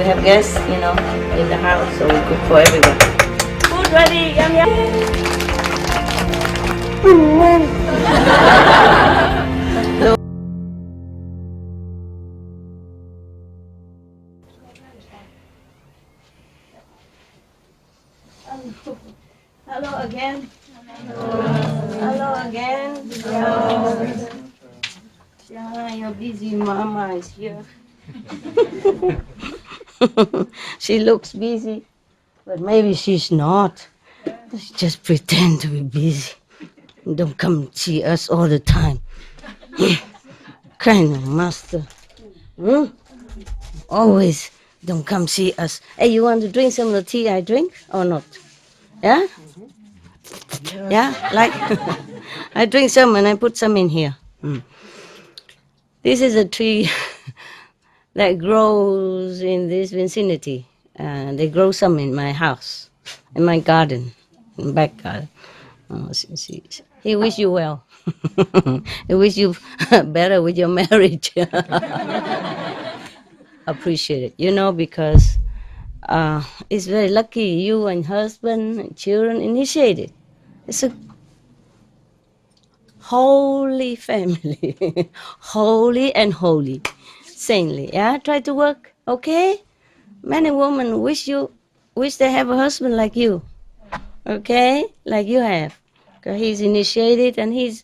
have guests, in the house, so we cook for everyone. Food ready, yum yum. Hello again. Hello again. Yeah, your busy mama is here. She looks busy, but maybe she's not. She just pretend to be busy. Don't come see us all the time. Kind of master. Always don't come see us. Hey, you want to drink some of the tea I drink or not? Yeah? Yeah, like I drink some and I put some in here. This is a tree that grows in this vicinity. They grow some in my house, in my garden, in back garden. Oh, he wish you well. He wish you better with your marriage. Appreciate it, because it's very lucky you and husband and children initiated. It's a holy family, holy and holy, saintly. Yeah, try to work. Okay, many women wish they have a husband like you. Okay, like you have, because he's initiated and he's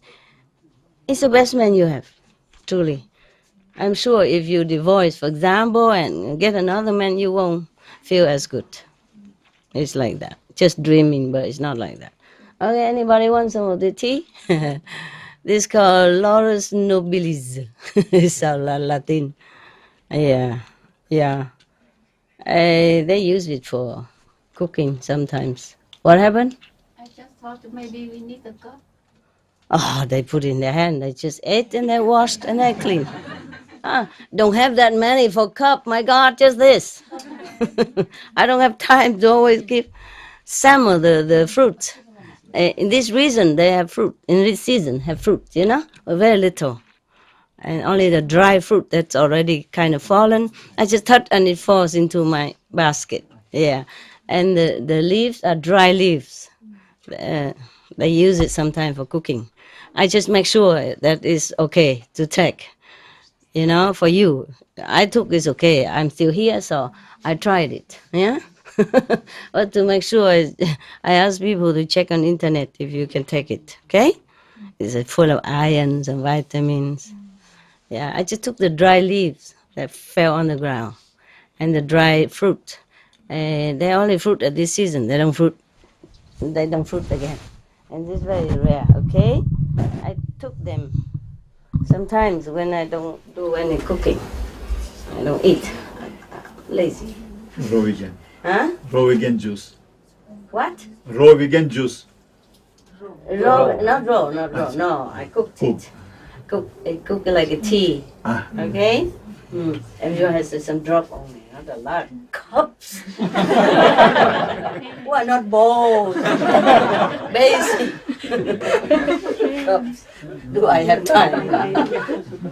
the best man you have, truly. I'm sure if you divorce, for example, and get another man, you won't feel as good. It's like that. Just dreaming, but it's not like that. Okay, anybody want some of the tea? This is called Laurus nobilis. It's Latin. Yeah. They use it for cooking sometimes. What happened? I just thought maybe we need a cup. Oh, they put in their hand. They just ate and they washed and they cleaned. Don't have that many for cup. My God, just this. I don't have time to always give Samuel the fruit. In this region, they have fruit. In this season, have fruit, but very little. And only the dry fruit that's already kind of fallen. I just touch and it falls into my basket. Yeah. And the leaves are dry leaves. They use it sometimes for cooking. I just make sure that it's okay to take. For you. I took it's okay. I'm still here, so I tried it. Yeah? But to make sure, I ask people to check on internet if you can take it. Okay? It's full of irons and vitamins. Yeah, I just took the dry leaves that fell on the ground and the dry fruit. They only fruit at this season. They don't fruit again. And this is very rare, okay? I took them sometimes when I don't do any cooking. I don't eat. I'm lazy. Raw vegan. Huh? Raw vegan juice. What? Raw vegan juice. Raw. Not raw. No, I cooked it. I cook it like a tea. Okay? Everyone has some drop only, not a lot. Cups. Why not bowls? Basic. Cups. Do I have time?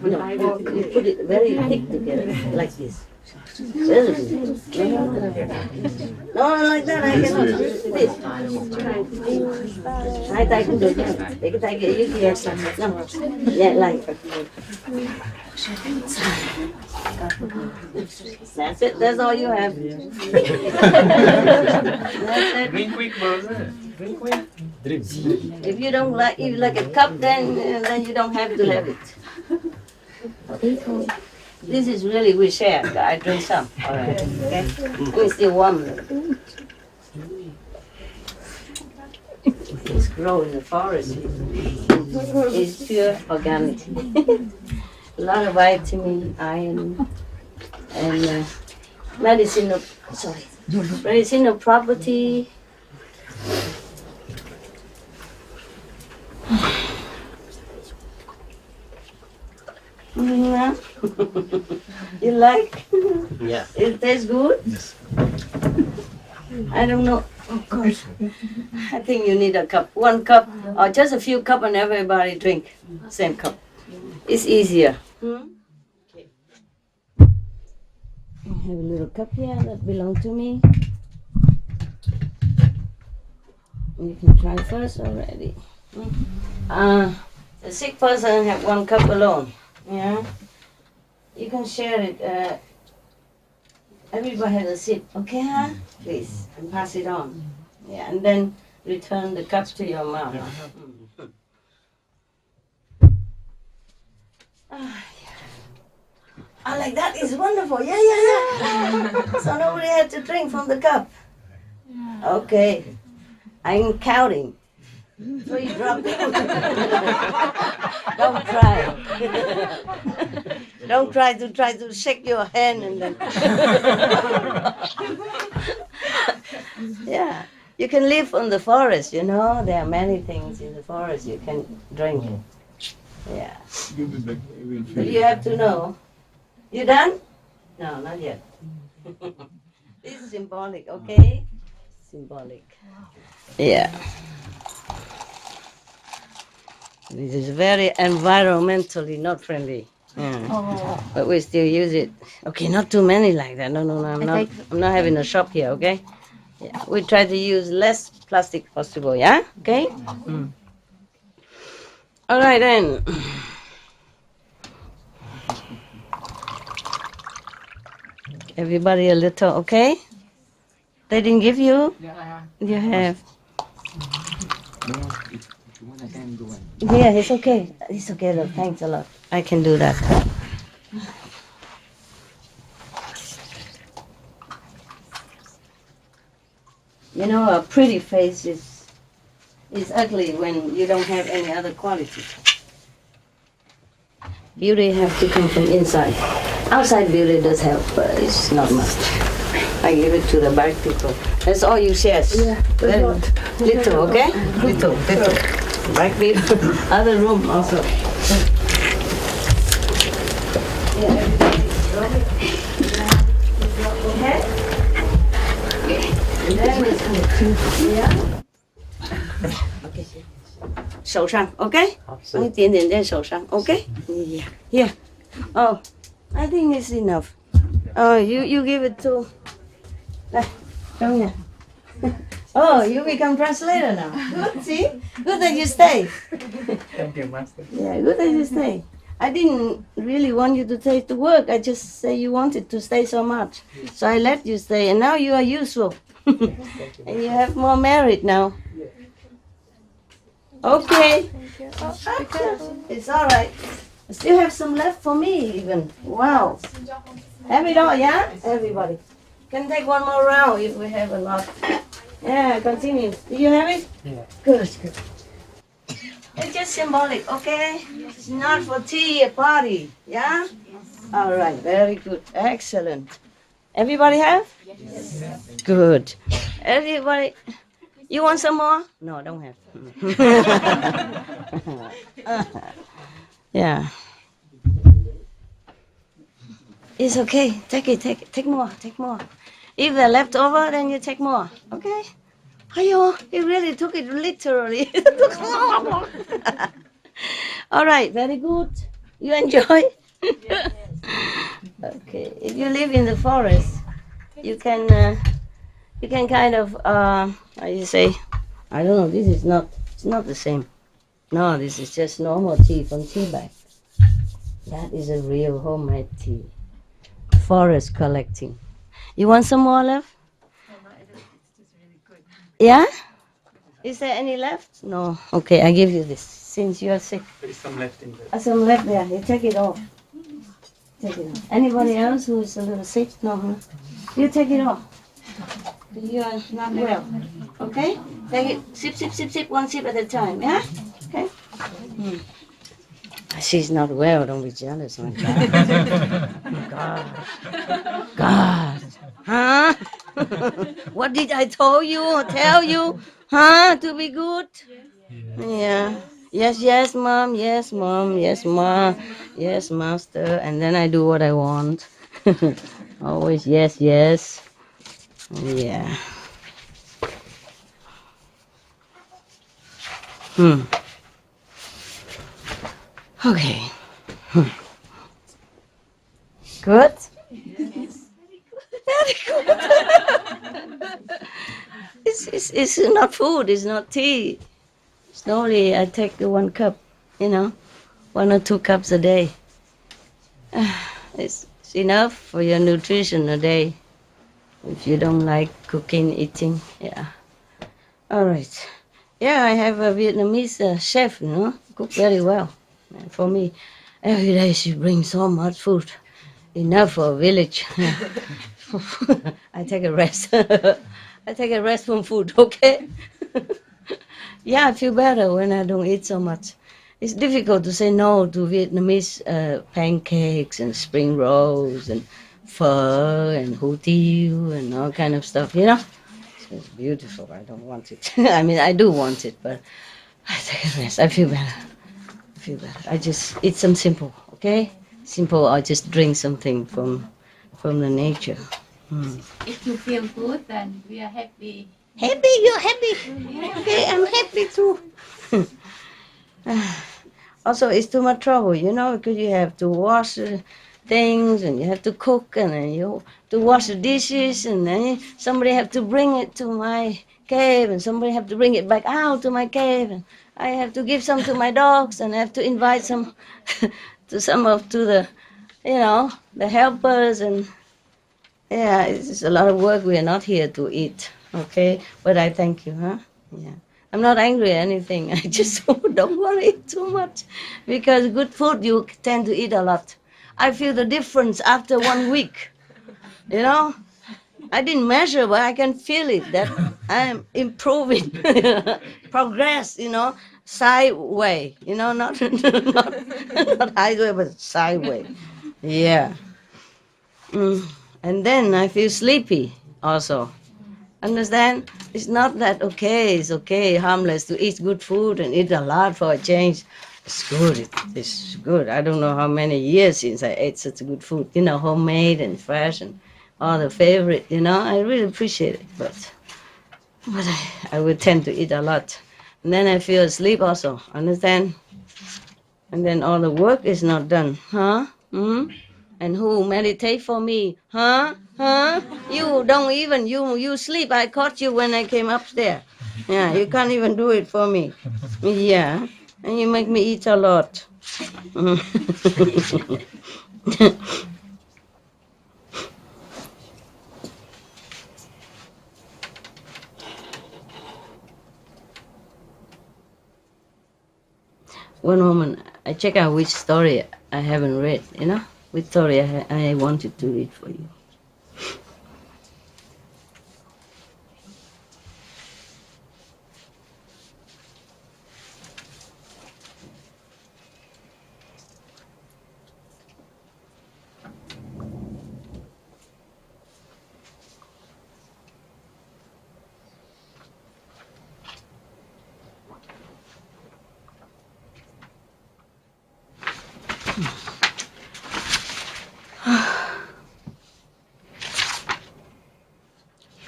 No, you put it very thick together, like this. No, like that I cannot. This. Hai tay cũng được nha. Để cái tay kia dưới kia. No. Yeah, like. That's it. That's all you have. That's it. Drink quick, brother. Drink quick. Drink. If you don't like, a cup, then you don't have to have it. This is really we share. I drink some. All right. Okay. It's still warm. It's grown in the forest. It's pure organic. A lot of vitamin, iron, and medicinal property. You like? Yeah. It tastes good? Yes. I don't know. Of course. I think you need a cup. One cup or just a few cups and everybody drink. Same cup. It's easier. have a little cup here that belongs to me. You can try first already. The sick person have one cup alone. Yeah. You can share it. Everybody has a sip. Okay, huh? Please, and pass it on. Yeah, and then return the cup to your mouth. I like that. It's wonderful. Yeah. So nobody had to drink from the cup. Okay. I'm counting. 3 drops. Don't try. Don't try to shake your hand and then. Yeah. You can live on the forest, you know. There are many things in the forest you can drink. Yeah. But you have to know. You done? No, not yet. This is symbolic, okay? Symbolic. Yeah. This is very environmentally not friendly. Yeah. But we still use it. Okay, not too many like that. No, I'm not having a shop here, okay? Yeah. We try to use less plastic possible, yeah? Okay? All right then. Everybody a little, okay? They didn't give you? You have. Yeah, it's okay. It's okay, look. Thanks a lot. I can do that. You know, a pretty face is ugly when you don't have any other quality. Beauty has to come from inside. Outside beauty does help, but it's not much. I give it to the black people. That's all you share. Yeah, little, okay? Little. Black people. Other room also. Yeah, everybody. Okay? And then it's good. Yeah? Okay. 手上 okay? 一点点在手上 okay? Yeah. Oh, I think it's enough. Oh, you give it to... Come here. Oh, you become translator now. Good, see? Good that you stay. Thank you, Master. Yeah, good that you stay. I didn't really want you to take the work. I just say you wanted to stay so much. So I let you stay, and now you are useful. And you have more merit now. Okay. It's all right. I still have some left for me even. Wow. Have it all, yeah? Everybody. Can take one more round if we have a lot. Yeah, continue. Do you have it? Yeah. Good. It's just symbolic, okay? It's not for tea, a party, yeah? All right, very good. Excellent. Everybody have? Yes. Good. Everybody... You want some more? No, don't have. Yeah. It's okay. Take more. If they're left over, then you take more. Okay? Ayo, he really took it literally. All right, very good. You enjoy? Okay. If you live in the forest, you can kind of, how you say, I don't know, it's not the same. No, this is just normal tea from tea bag. That is a real homemade tea. Forest collecting. You want some more left? It's just really good. Yeah? Is there any left? No. Okay, I give you this, since you are sick. There is some left in there. Some left there. You take it off. Take it off. Anybody else who is a little sick? No, huh? You take it off. You are not well. Okay? Take it. Sip, one sip at a time. Yeah? Okay? She's not well. Don't be jealous, my God. God. Huh? What did I tell you? Huh? To be good? Yeah. Yes, mom. Yes, ma. Yes, master. And then I do what I want. Always yes. Yeah. Okay. Good? Yes. very good. It's not food, it's not tea. Slowly I take 1 cup, 1 or 2 cups a day. It's enough for your nutrition a day. If you don't like cooking, eating, yeah. All right. Yeah, I have a Vietnamese chef, cook very well. And for me, every day she brings so much food. Enough for a village. I take a rest. I take a rest from food, okay? Yeah, I feel better when I don't eat so much. It's difficult to say no to Vietnamese pancakes and spring rolls and pho and hủ tiếu and all kind of stuff, So it's beautiful. I don't want it. I mean, I do want it, but I take a rest. I feel better. I just eat some simple, okay? Simple, I just drink something from the nature. If you feel good, then we are happy. Happy, you're happy. Okay, I'm happy too. Also, it's too much trouble, because you have to wash things and you have to cook and then you have to wash the dishes and then somebody have to bring it to my cave and somebody have to bring it back out to my cave and I have to give some to my dogs and I have to invite some to the the helpers and yeah, it's a lot of work. We are not here to eat, okay? But I thank you, huh? Yeah. I'm not angry or anything. I just don't want to eat too much because good food you tend to eat a lot. I feel the difference after 1 week, I didn't measure, but I can feel it that I'm improving, progress, sideway, not not highway, but sideway. Yeah. And then I feel sleepy also. Understand? It's not that it's okay, harmless to eat good food and eat a lot for a change. It's good. It's good. I don't know how many years since I ate such good food, homemade and fresh and all the favorite, I really appreciate it. But I would tend to eat a lot. And then I feel asleep also, understand? And then all the work is not done, huh? And who meditate for me, huh? You don't even, you sleep. I caught you when I came upstairs. Yeah, you can't even do it for me. Yeah, and you make me eat a lot. One moment, I check out which story I haven't read, which story I wanted to read for you.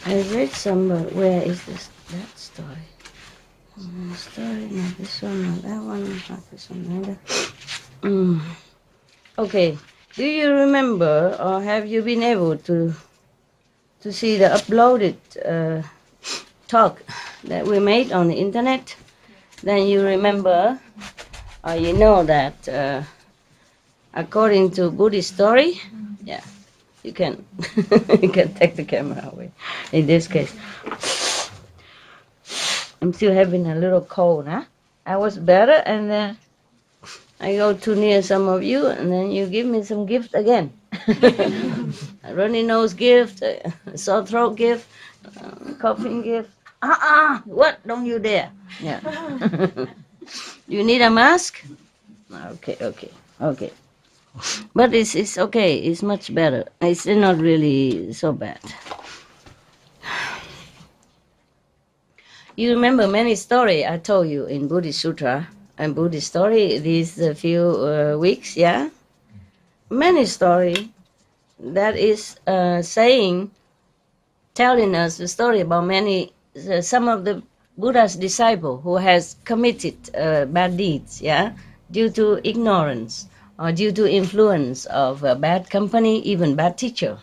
I read some, but where is that story? Story, not this one, not that one, not this one either. Okay, do you remember or have you been able to see the uploaded talk that we made on the internet? Then you remember or you know that according to Buddhist story, yeah. You can you can take the camera away. In this case, I'm still having a little cold, huh? I was better, and then I go too near some of you, and then you give me some gift again. A runny nose gift, a sore throat gift, coughing gift. What? Don't you dare! Yeah. You need a mask? Okay. But it's okay. It's much better. It's not really so bad. You remember many story I told you in Buddhist Sutra and Buddhist story these few weeks, yeah? Many story that is telling us the story about some of the Buddha's disciple who has committed bad deeds, yeah, due to ignorance or due to influence of a bad company, even bad teacher.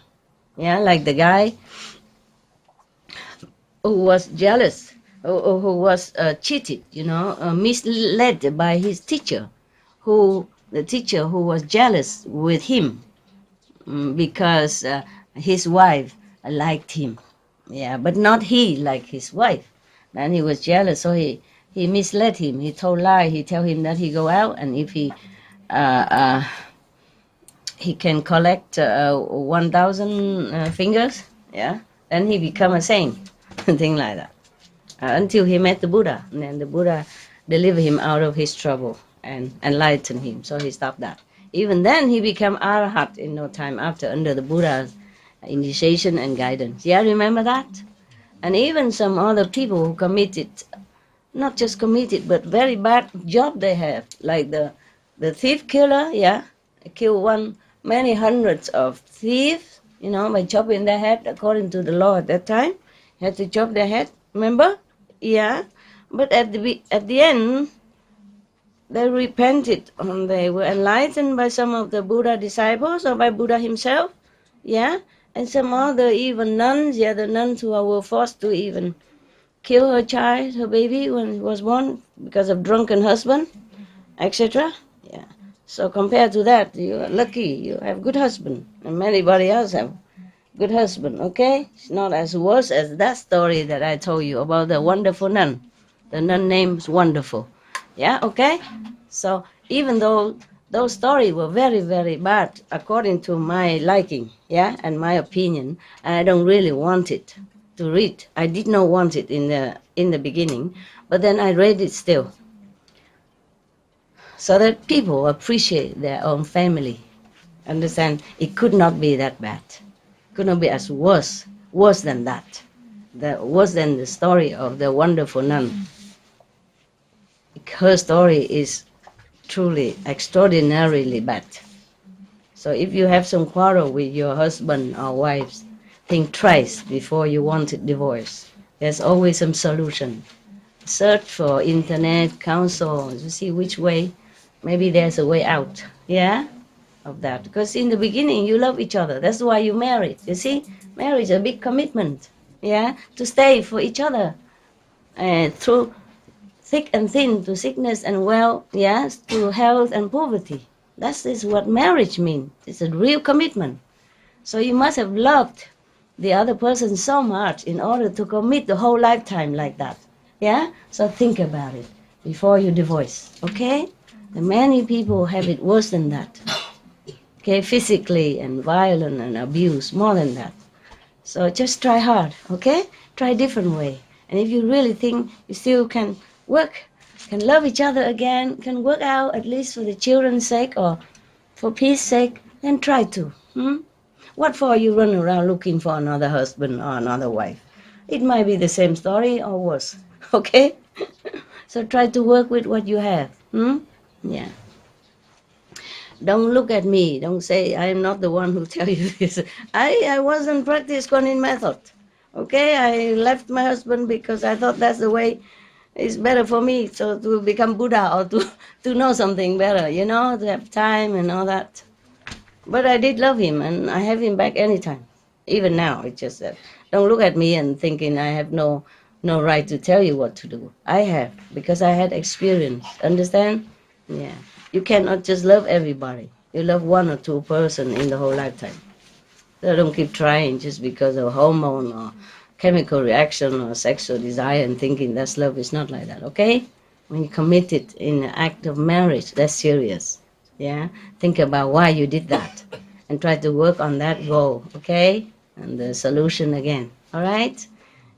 Yeah, like the guy who was jealous, who was cheated, misled by his teacher, the teacher who was jealous with him because his wife liked him. Yeah, but not he like his wife. Then he was jealous, so he misled him. He told lie. He tell him that he go out, and if he can collect 1,000 fingers, yeah, then he become a saint, thing like that. Until he met the Buddha, and then the Buddha delivered him out of his trouble and enlightened him. So he stopped that. Even then, he became Arhat in no time after, under the Buddha's initiation and guidance. Yeah, remember that? And even some other people who committed, not just committed, but very bad job they have, like the thief killer, yeah, killed many hundreds of thieves, by chopping their head according to the law at that time. You had to chop their head, remember? Yeah. But at the end, they repented, and they were enlightened by some of the Buddha disciples or by Buddha himself, yeah. And some other even nuns, yeah, the nuns who were forced to even kill her child, her baby, when it was born because of drunken husband, etc. Yeah. So compared to that, you are lucky. You have good husband, and anybody else have good husband. Okay, it's not as worse as that story that I told you about the wonderful nun. The nun name's Wonderful. Yeah. Okay. So even though those stories were very, very bad according to my liking, yeah, and my opinion, and I don't really want it to read. I did not want it in the beginning, but then I read it still, so that people appreciate their own family. Understand? It could not be that bad. It could not be as worse than that. Worse than the story of the wonderful nun. Her story is truly extraordinarily bad. So if you have some quarrel with your husband or wife, think twice before you want a divorce. There's always some solution. Search for internet, counsel, to see which way. Maybe there's a way out, yeah, of that. Because in the beginning, you love each other. That's why you married. You see, marriage is a big commitment, yeah, to stay for each other through thick and thin, to sickness and well, yes, to health and poverty. That is what marriage means. It's a real commitment. So you must have loved the other person so much in order to commit the whole lifetime like that. Yeah? So think about it before you divorce, okay? And many people have it worse than that. Okay, physically and violent and abuse, more than that. So just try hard, okay? Try a different way. And if you really think you still can love each other again, can work out at least for the children's sake or for peace sake, then try to. What for you run around looking for another husband or another wife? It might be the same story or worse, okay? So try to work with what you have. Yeah. Don't look at me. Don't say, I am not the one who tell you this. I wasn't practice Kuan method. Okay, I left my husband because I thought that's the way it's better for me, so to become Buddha or to know something better, to have time and all that. But I did love him, and I have him back anytime. Even now, it's just that. Don't look at me and thinking I have no right to tell you what to do. I have, because I had experience. Understand? Yeah. You cannot just love everybody. You love one or two person in the whole lifetime. So don't keep trying just because of hormone or chemical reaction or sexual desire and thinking that's love. Is not like that, okay? When you commit it in the act of marriage, that's serious. Yeah? Think about why you did that and try to work on that goal, okay? And the solution again, all right?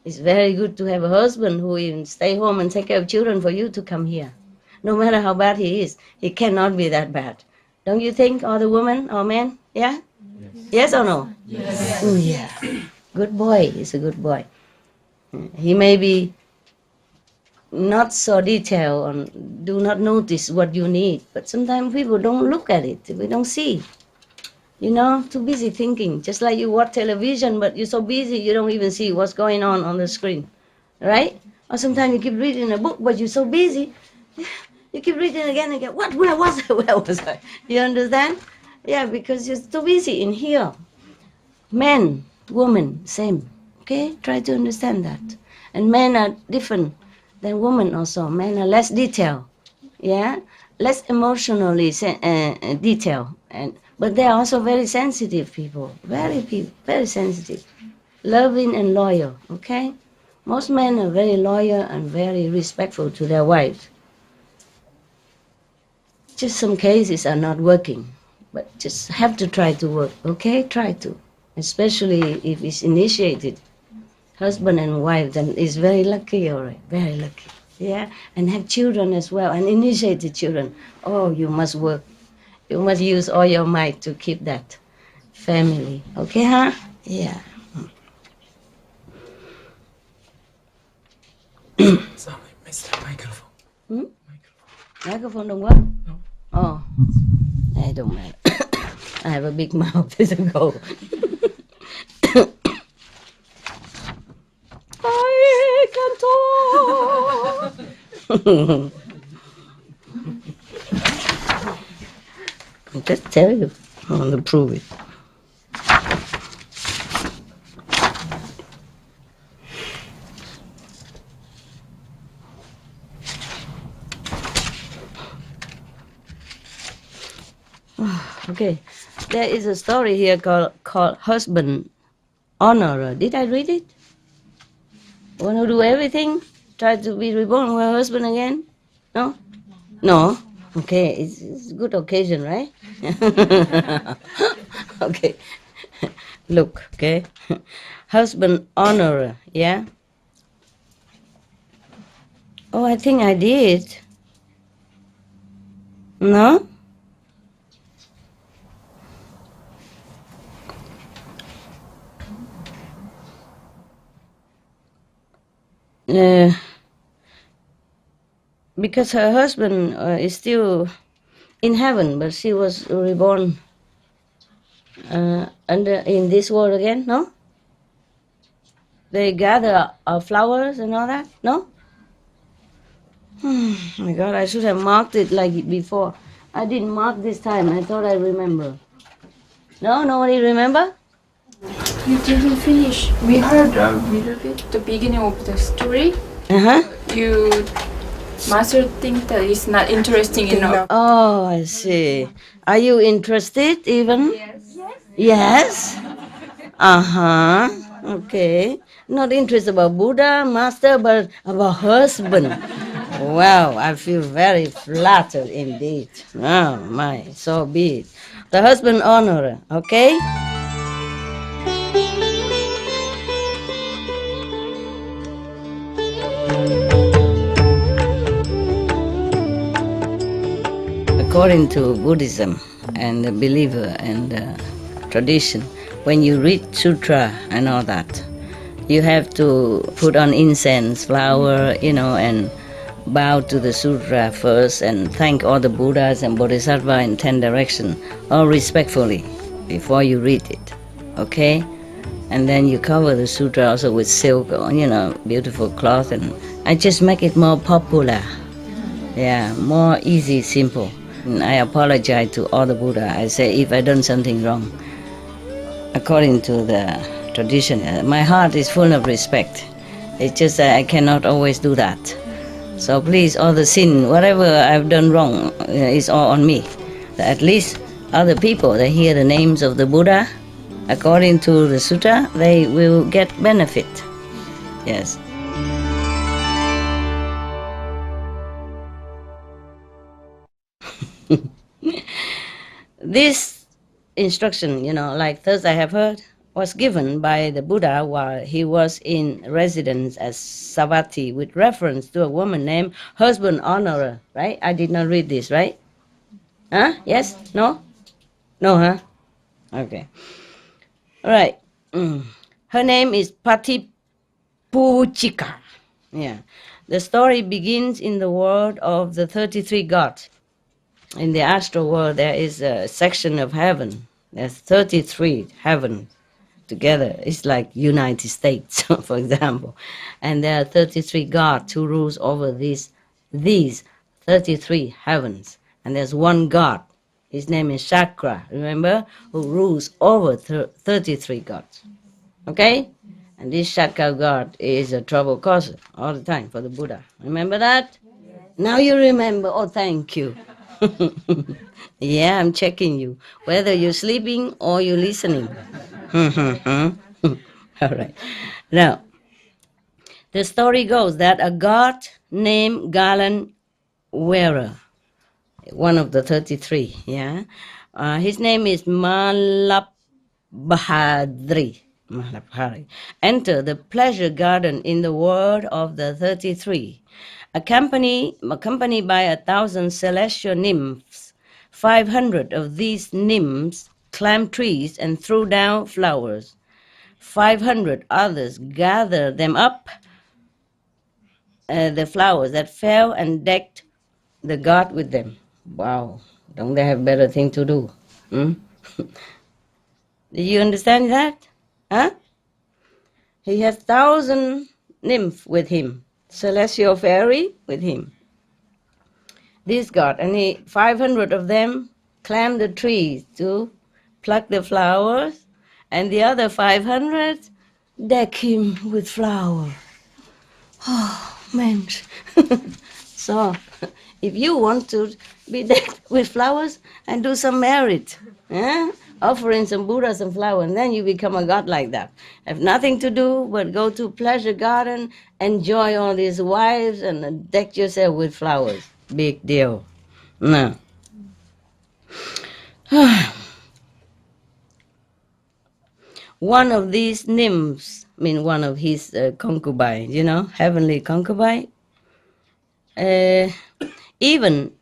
It's very good to have a husband who even stay home and take care of children for you to come here. No matter how bad he is, he cannot be that bad. Don't you think, or the woman or man? Yeah? Yes or no? Yes. Oh, yeah. Good boy. He's a good boy. He may be not so detailed and do not notice what you need, but sometimes people don't look at it. We don't see. Too busy thinking. Just like you watch television, but you're so busy you don't even see what's going on the screen. Right? Or sometimes you keep reading a book, but you're so busy. You keep reading again and again. What? Where was I? Where was I? You understand? Yeah, because you're too busy in here. Men, women, same. Okay, try to understand that. And men are different than women also. Men are less detailed, yeah, less emotionally detailed, but they are also very sensitive people, very sensitive, loving and loyal. Okay, most men are very loyal and very respectful to their wives. Just some cases are not working, but just have to try to work. Okay, try to, especially if it's initiated. Husband and wife, then is very lucky, all right, very lucky. Yeah, and have children as well, and initiated children. Oh, you must work. You must use all your might to keep that family. Okay, huh? Yeah. Sorry, Mr. Microphone. Hmm? Microphone. Microphone don't work? No. Oh, it don't matter. I have a big mouth. It's a go. I can talk. I just tell you. I want to prove it. Okay, there is a story here called Husband Honorer. Did I read it? Want to do everything? Try to be reborn with a husband again? No? No? Okay, it's a good occasion, right? Okay. Look, okay. Husband Honorer, yeah? Oh, I think I did. No? Because her husband is still in heaven, but she was reborn in this world again, no? They gather flowers and all that, no? Oh my God, I should have marked it like before. I didn't mark this time. I thought I remember. No, nobody remember? You didn't finish. We heard a little bit the beginning of the story. Uh-huh. You master think that it's not interesting enough. Oh, I see. Are you interested even? Yes. Yes? Uh-huh. Okay. Not interested about Buddha, master, but about husband. Wow, I feel very flattered indeed. Oh my, so be it. The husband honorer, okay? According to Buddhism and the believer and the tradition, when you read sutra and all that, you have to put on incense, flower, and bow to the sutra first and thank all the Buddhas and Bodhisattva in 10 directions, all respectfully, before you read it, okay? And then you cover the sutra also with silk or, beautiful cloth, and I just make it more popular. Yeah, more easy, simple. And I apologize to all the Buddha. I say if I done something wrong, according to the tradition, my heart is full of respect. It's just that I cannot always do that. So please, all the sin, whatever I've done wrong, is all on me. At least other people, they hear the names of the Buddha, according to the sutra, they will get benefit. Yes. This instruction, like thus I have heard, was given by the Buddha while he was in residence as Savatthi with reference to a woman named Husband Honorer, right? I did not read this, right? Huh? Yes? No? No, huh? Okay. All right. Her name is Patipuchika. Yeah. The story begins in the world of the 33 gods. In the astral world, there is a section of heaven. There's 33 heavens together. It's like United States, for example. And there are 33 gods who rules over these 33 heavens. And there's one God. His name is Chakra, remember? Who rules over 33 gods. Okay? And this Shaka god is a trouble causer all the time for the Buddha. Remember that? Now you remember. Oh, thank you. Yeah, I'm checking you. Whether you're sleeping or you're listening. All right. Now, the story goes that a god named Galan Wearer, one of the 33, yeah, his name is Malabhadri, entered the pleasure garden in the world of the 33, accompanied by 1,000 celestial nymphs. 500 of these nymphs climbed trees and threw down flowers. 500 others gathered them up, the flowers that fell, and decked the god with them. Wow, don't they have better thing to do? Hmm? Do you understand that? Huh? He has 1,000 nymphs with him, celestial fairy with him. This god, and 500 of them climbed the trees to pluck the flowers, and the other 500 deck him with flowers. Oh, man. So, if you want to be decked with flowers and do some merit, offering some Buddha some flowers, and then you become a god like that. Have nothing to do but go to pleasure garden, enjoy all these wives, and deck yourself with flowers. Big deal. No. One of these nymphs, I mean one of his concubines, heavenly concubine, even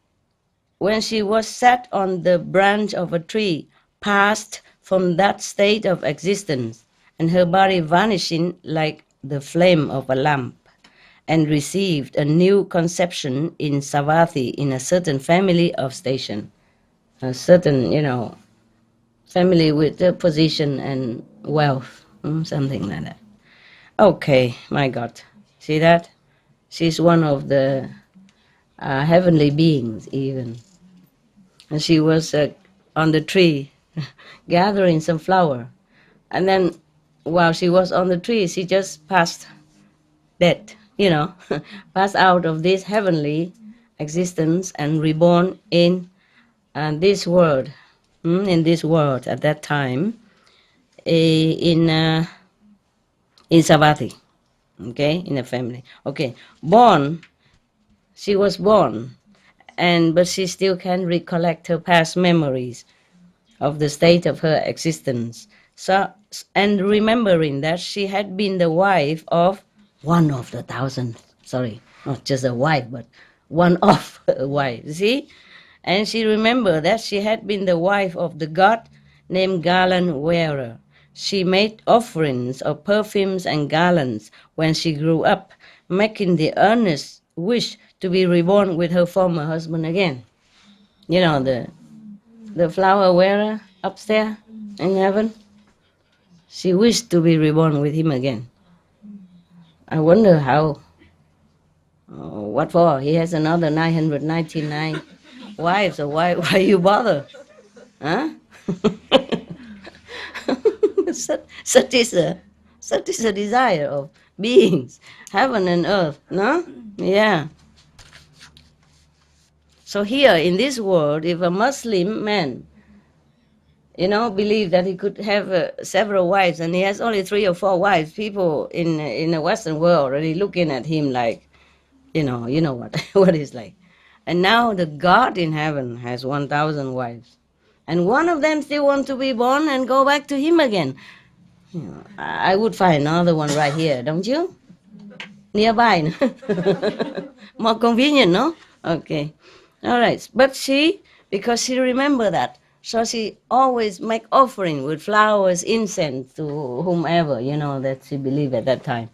when she was sat on the branch of a tree, passed from that state of existence, and her body vanishing like the flame of a lamp, and received a new conception in Savatthi in a certain family of station, a certain, family with a position and wealth, something like that. Okay, my God, see that? She's one of the heavenly beings even. And she was on the tree gathering some flower. And then while she was on the tree, she just passed dead, passed out of this heavenly existence and reborn in this world, at that time, in Savatthi, okay, in a family. Okay, she was born, but she still can recollect her past memories of the state of her existence. So, and remembering that she had been the wife of one of the 1,000, sorry, not just a wife, but one of a wife, see? And she remembered that she had been the wife of the god named Galan Wearer. She made offerings of perfumes and garlands when she grew up, making the earnest wish to be reborn with her former husband again. The flower wearer upstairs in heaven. She wished to be reborn with him again. I wonder how. What for? He has another 999 wives, so why you bother? Huh? such is a desire of beings, heaven and earth, no? Yeah. So here in this world, if a Muslim man, believe that he could have several wives, and he has only 3 or 4 wives, people in the Western world already looking at him like, you know what he's like. And now the God in heaven has 1,000 wives, and one of them still wants to be born and go back to him again. I would find another one right here, don't you? Nearby. More convenient, no? Okay. All right. But because she remembered that, so she always make offering with flowers, incense to whomever, that she believed at that time.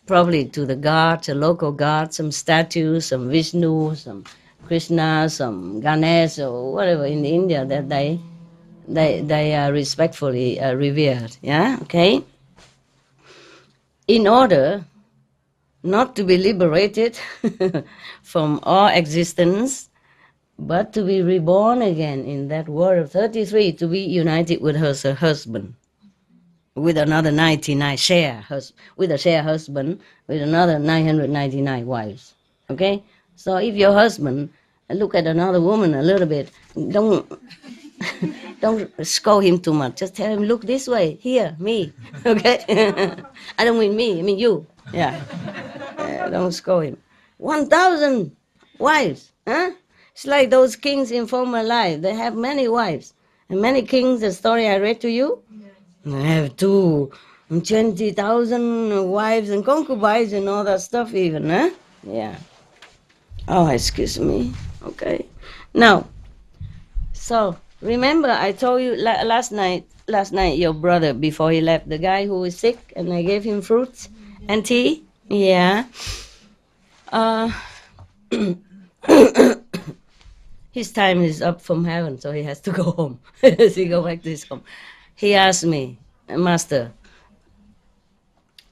Probably to the gods, a local god, some statues, some Vishnu, some Krishna, some Ganesh, or whatever in India that they are respectfully revered. Yeah, okay? In order not to be liberated from all existence, but to be reborn again in that world of 33, to be united with her husband. with another 99 with a share husband with another 999 wives. Okay, so if your husband look at another woman a little bit, don't don't scold him too much. Just tell him, look this way, here, me. Okay, I don't mean me, I mean you. Yeah, don't scold him. 1,000 wives, huh? It's like those kings in former life. They have many wives. And many kings, the story I read to you, they have 20,000 wives and concubines and all that stuff even, huh? Yeah. Oh, excuse me. Okay. Now, so remember I told you last night your brother, before he left, the guy who was sick, and I gave him fruits and tea? Yeah. His time is up from heaven, so he has to go home. He go back to his home. He asked me, Master,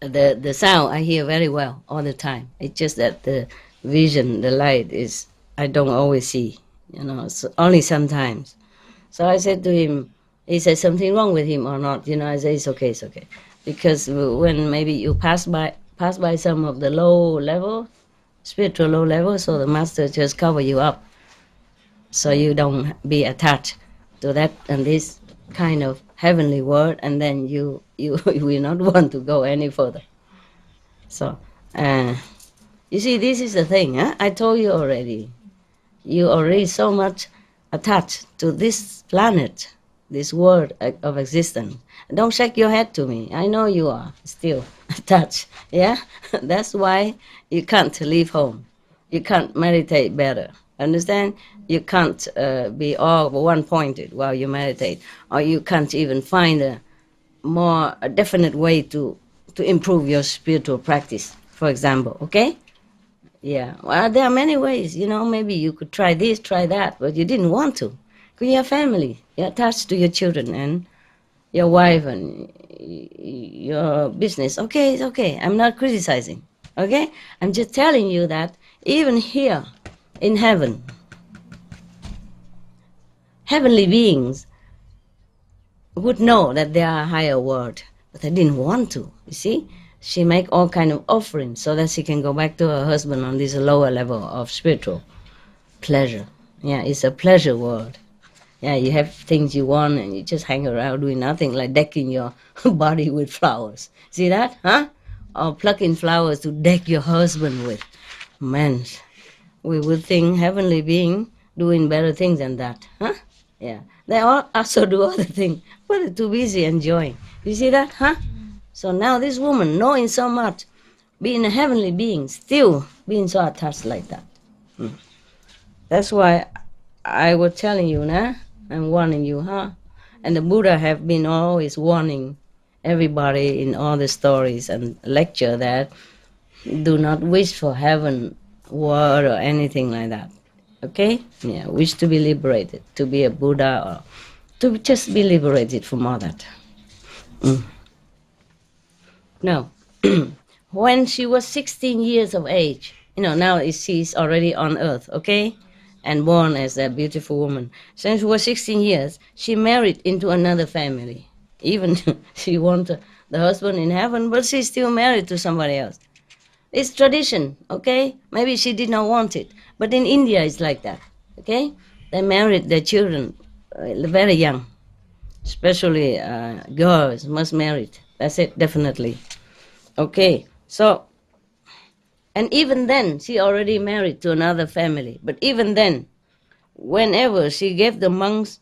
the sound I hear very well all the time. It's just that the vision, the light is, I don't always see, so only sometimes. So I said to him, he said something wrong with him or not? I say it's okay. Because when maybe you pass by some of the low level, spiritual low level, so the Master just cover you up, so you don't be attached to that and this kind of heavenly world, and then you will not want to go any further. So, you see, this is the thing, huh? I told you already. You already so much attached to this planet, this world of existence. Don't shake your head to me. I know you are still attached, yeah? That's why you can't leave home. You can't meditate better. Understand? You can't be all one-pointed while you meditate, or you can't even find a definite way to improve your spiritual practice, for example, okay? Yeah, well, there are many ways, maybe you could try this, try that, but you didn't want to, because you have family, you're attached to your children and your wife and your business. Okay, it's okay, I'm not criticizing, okay? I'm just telling you that even here in heaven, heavenly beings would know that there are a higher world, but they didn't want to, you see? She make all kind of offerings so that she can go back to her husband on this lower level of spiritual pleasure. Yeah, it's a pleasure world. Yeah, you have things you want and you just hang around doing nothing, like decking your body with flowers. See that, huh? Or plucking flowers to deck your husband with. Man, we would think heavenly being doing better things than that, huh? Yeah, they all also do other things, but they're too busy enjoying. You see that, huh? So now this woman, knowing so much, being a heavenly being, still being so attached like that. That's why I was telling you, I'm warning you, huh? And the Buddha have been always warning everybody in all the stories and lecture that do not wish for heaven, world, or anything like that. Okay? Yeah, wish to be liberated, to be a Buddha, or to just be liberated from all that. No. When she was 16 years of age, now she's already on earth, okay? And born as a beautiful woman. Since she was 16 years, she married into another family. Even she wanted the husband in heaven, but she's still married to somebody else. It's tradition, okay? Maybe she did not want it. But in India, it's like that, okay? They married their children very young. Especially girls must marry. That's it, definitely. Okay, so, and even then, she already married to another family. But even then, whenever she gave the monks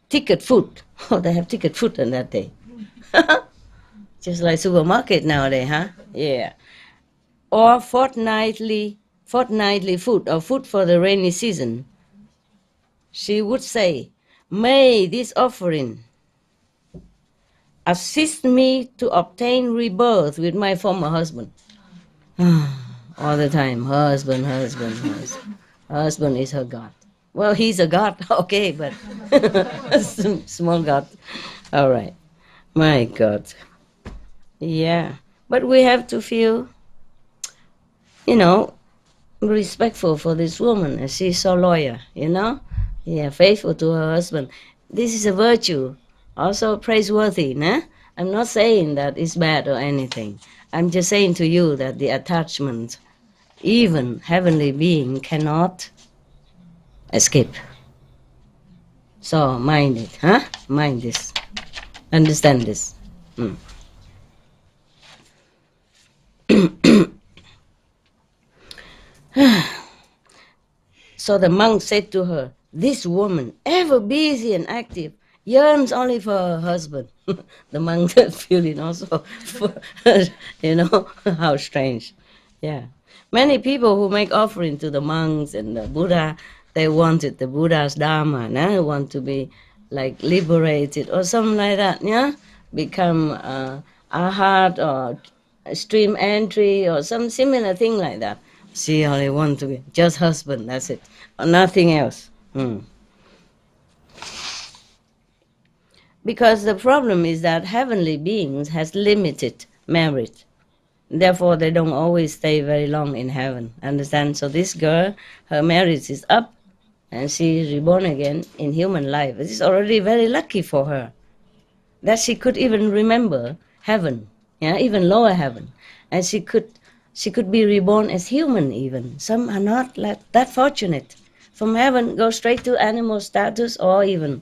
ticket food, they have ticket food on that day. Just like supermarket nowadays, huh? Yeah. Or fortnightly food, or food for the rainy season. She would say, "May this offering assist me to obtain rebirth with my former husband." All the time, husband. Husband is her God. Well, he's a God, okay, but small God. All right. My God. Yeah. But we have to feel, respectful for this woman. She's so loyal, Yeah, faithful to her husband. This is a virtue. Also praiseworthy, I'm not saying that it's bad or anything. I'm just saying to you that the attachment, even heavenly being cannot escape. So mind it, huh? Mind this. Understand this. So the monk said to her, this woman, ever busy and active, yearns only for her husband. The monk feeling also, how strange. Yeah. Many people who make offering to the monks and the Buddha, they wanted the Buddha's Dharma, no? Want to be like liberated or something like that, yeah? Become arhat or stream entry or some similar thing like that. She only want to be just husband, that's it, or nothing else. Because the problem is that heavenly beings has limited merit. Therefore, they don't always stay very long in heaven. Understand? So this girl, her merit is up, and she is reborn again in human life. It is already very lucky for her that she could even remember heaven, yeah, even lower heaven, and she could be reborn as human even. Some are not like that fortunate. From heaven, go straight to animal status or even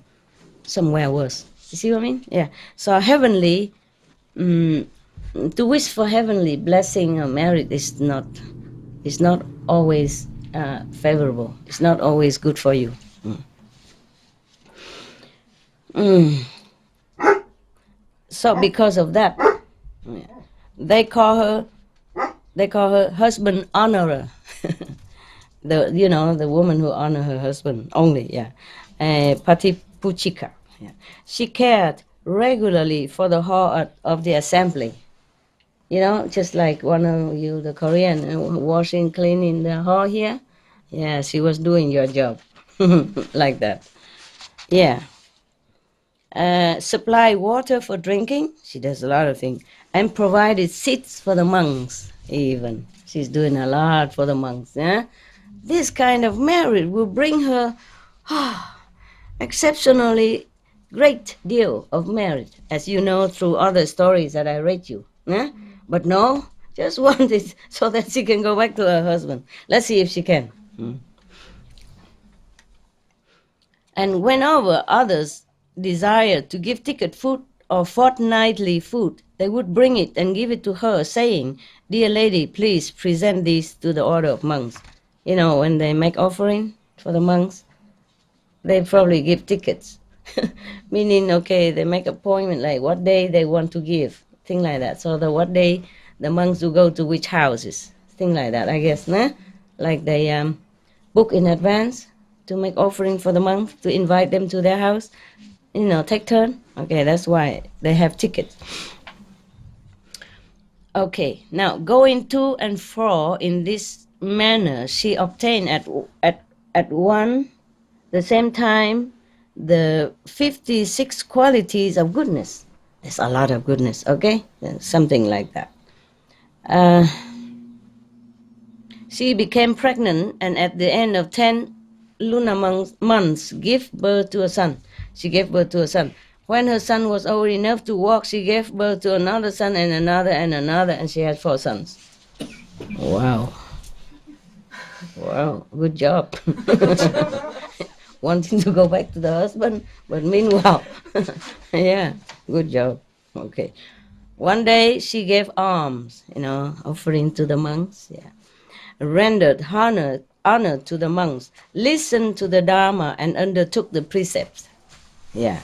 somewhere worse. You see what I mean? Yeah. So heavenly, to wish for heavenly blessing or merit is not always favorable. It's not always good for you. So because of that, they call her husband honorer. The woman who honor her husband only. Yeah, Patipuchika. Yeah. She cared regularly for the hall of the assembly. Just like one of you, the Korean, washing, cleaning the hall here. Yeah, she was doing your job. Like that. Yeah. Supply water for drinking. She does a lot of things. And provided seats for the monks even. She's doing a lot for the monks. Yeah? This kind of merit will bring her exceptionally great deal of merit, as you know through other stories that I read you. Yeah? But no, just want it so that she can go back to her husband. Let's see if she can. And whenever others desired to give ticket food or fortnightly food, they would bring it and give it to her, saying, "Dear lady, please present these to the order of monks." When they make offering for the monks, they probably give tickets. Meaning, okay, they make appointment like what day they want to give, thing like that. So what day the monks will go to which houses, thing like that, I guess, nah? Like they book in advance to make offering for the monks, to invite them to their house, take turn. Okay, that's why they have tickets. Okay, now going to and fro in this manner, she obtained at one the same time the 56 qualities of goodness. There's a lot of goodness, okay? Something like that. She became pregnant, and at the end of 10 lunar months, gave birth to a son. She gave birth to a son. When her son was old enough to walk, she gave birth to another son and another and another, and she had 4 sons. Wow. Wow, good job. Wanting to go back to the husband, but meanwhile, yeah, good job. Okay. One day she gave alms, offering to the monks, yeah. Rendered honor to the monks, listened to the Dharma, and undertook the precepts. Yeah.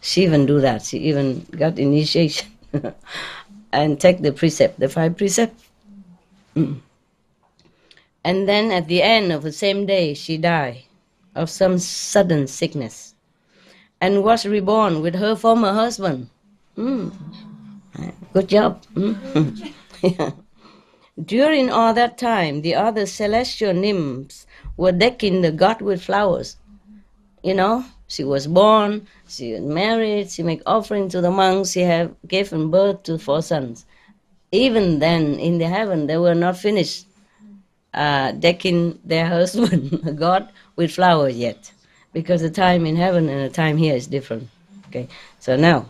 She even do that. She even got initiation and take the precept, the 5 precepts. And then at the end of the same day, she died of some sudden sickness and was reborn with her former husband. Good job. Yeah. During all that time, the other celestial nymphs were decking the god with flowers. She was born, she was married, she made offering to the monks, she had given birth to 4 sons. Even then, in the heaven, they were not finished decking their husband, God, with flowers yet. Because the time in heaven and the time here is different. Okay, so now,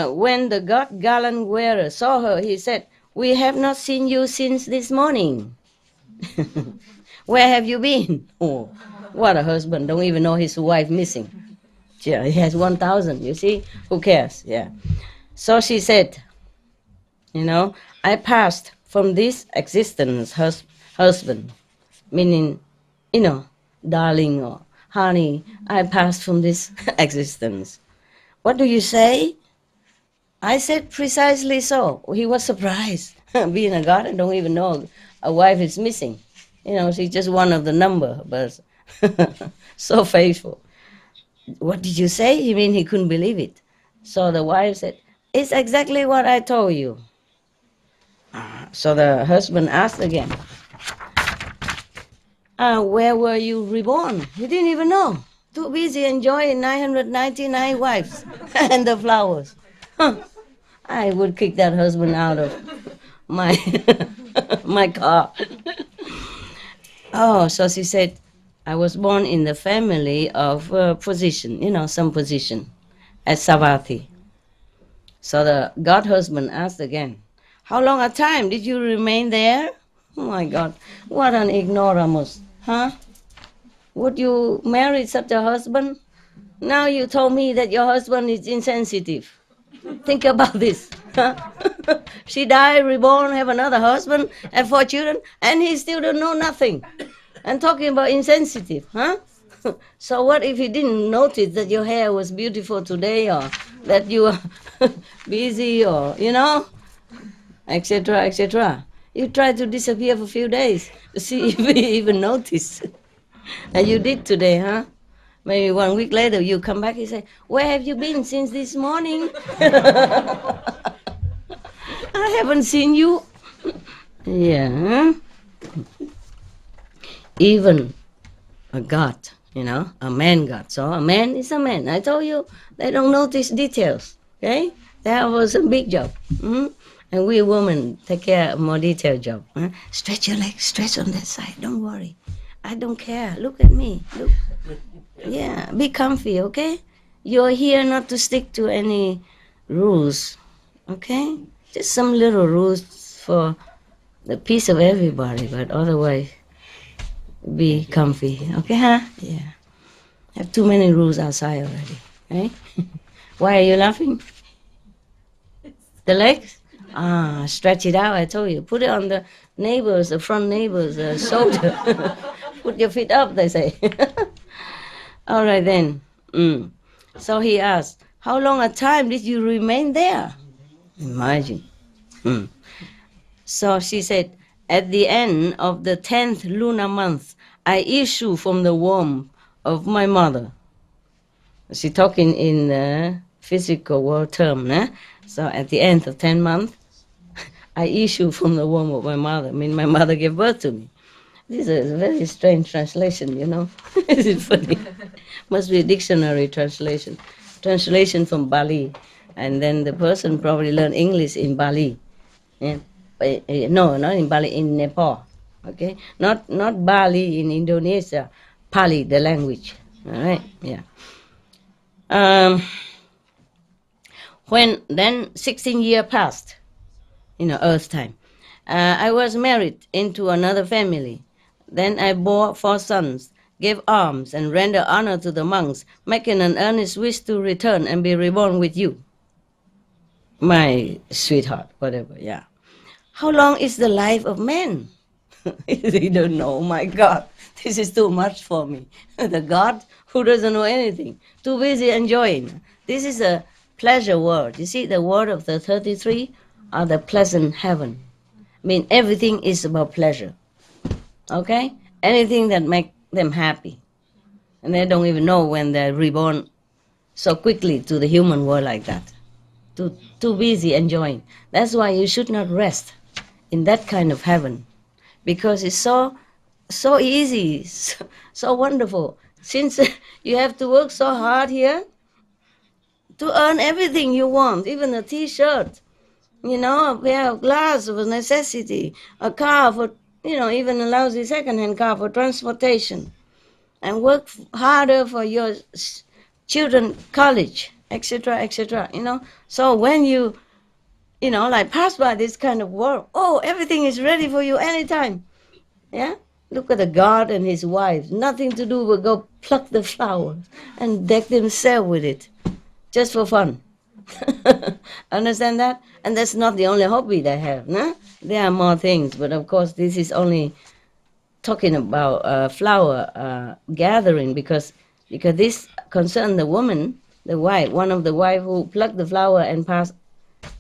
when the God garland wearer saw her, he said, "We have not seen you since this morning." Where have you been? Oh, what a husband, don't even know his wife missing. Yeah, he has 1,000, you see? Who cares? Yeah. So she said, I passed from this existence, husband, meaning, darling or honey, I passed from this existence. What do you say? I said precisely so. He was surprised. Being a God, I don't even know a wife is missing. She's just one of the number, but so faithful. What did you say? He mean he couldn't believe it. So the wife said, it's exactly what I told you. So the husband asked again, where were you reborn? He didn't even know. Too busy enjoying 999 wives and the flowers. I would kick that husband out of my my car. Oh, so she said, I was born in the family of position, some position, at Savatthi. So the God husband asked again, how long a time did you remain there? Oh my God, what an ignoramus, huh? Would you marry such a husband? Now you told me that your husband is insensitive. Think about this. She died, reborn, have another husband, have 4 children, and he still don't know nothing. And talking about insensitive, huh? So what if he didn't notice that your hair was beautiful today, or that you were busy, or, etc., etc. You tried to disappear for a few days to see if he even noticed. And you did today, huh? Maybe 1 week later you come back and say, where have you been since this morning? I haven't seen you. Yeah. Even a God, a man God. So a man is a man. I told you, they don't notice details, okay? That was a big job. And we women take care of more detailed job. Stretch your legs, stretch on that side. Don't worry. I don't care. Look at me. Look. Yeah, be comfy, okay? You're here not to stick to any rules, okay? Just some little rules for the peace of everybody, but otherwise, be comfy, okay, huh? Yeah. Have too many rules outside already, right? Why are you laughing? The legs? Stretch it out, I told you. Put it on the front neighbor's shoulder. Put your feet up, they say. All right then. So he asked, how long a time did you remain there? Imagine. So she said, at the end of the 10th lunar month, I issue from the womb of my mother. She talking in the physical world term, né? So at the end of 10 months, I issue from the womb of my mother. I mean, my mother gave birth to me. This is a very strange translation, Is it funny? Must be a dictionary translation. Translation from Bali. And then the person probably learned English in Bali. Yeah. No, not in Bali, in Nepal. Okay? Not Bali in Indonesia. Pali, the language. All right? Yeah. When then 16 years passed, Earth time, I was married into another family. Then I bore 4 sons, gave alms, and rendered honor to the monks, making an earnest wish to return and be reborn with you. My sweetheart, whatever, yeah. How long is the life of man? They don't know, my God. This is too much for me. The God who doesn't know anything, too busy enjoying. This is a pleasure world. You see, the world of the 33 are the pleasant heaven. I mean, everything is about pleasure. Okay? Anything that make them happy. And they don't even know when they're reborn so quickly to the human world like that. Too busy enjoying. That's why you should not rest in that kind of heaven. Because it's so easy, so wonderful. Since you have to work so hard here to earn everything you want, even a t-shirt, a pair of glasses for necessity, a car for, even a lousy second-hand car for transportation, and work harder for your children, college, etc., etc. So when you like pass by this kind of world, oh, everything is ready for you anytime. Yeah. Look at the God and his wife. Nothing to do but go pluck the flowers and deck themselves with it, just for fun. Understand that? And that's not the only hobby they have. No? There are more things, but of course this is only talking about flower gathering because this concerns the woman, the wife, one of the wife who plucked the flower and passed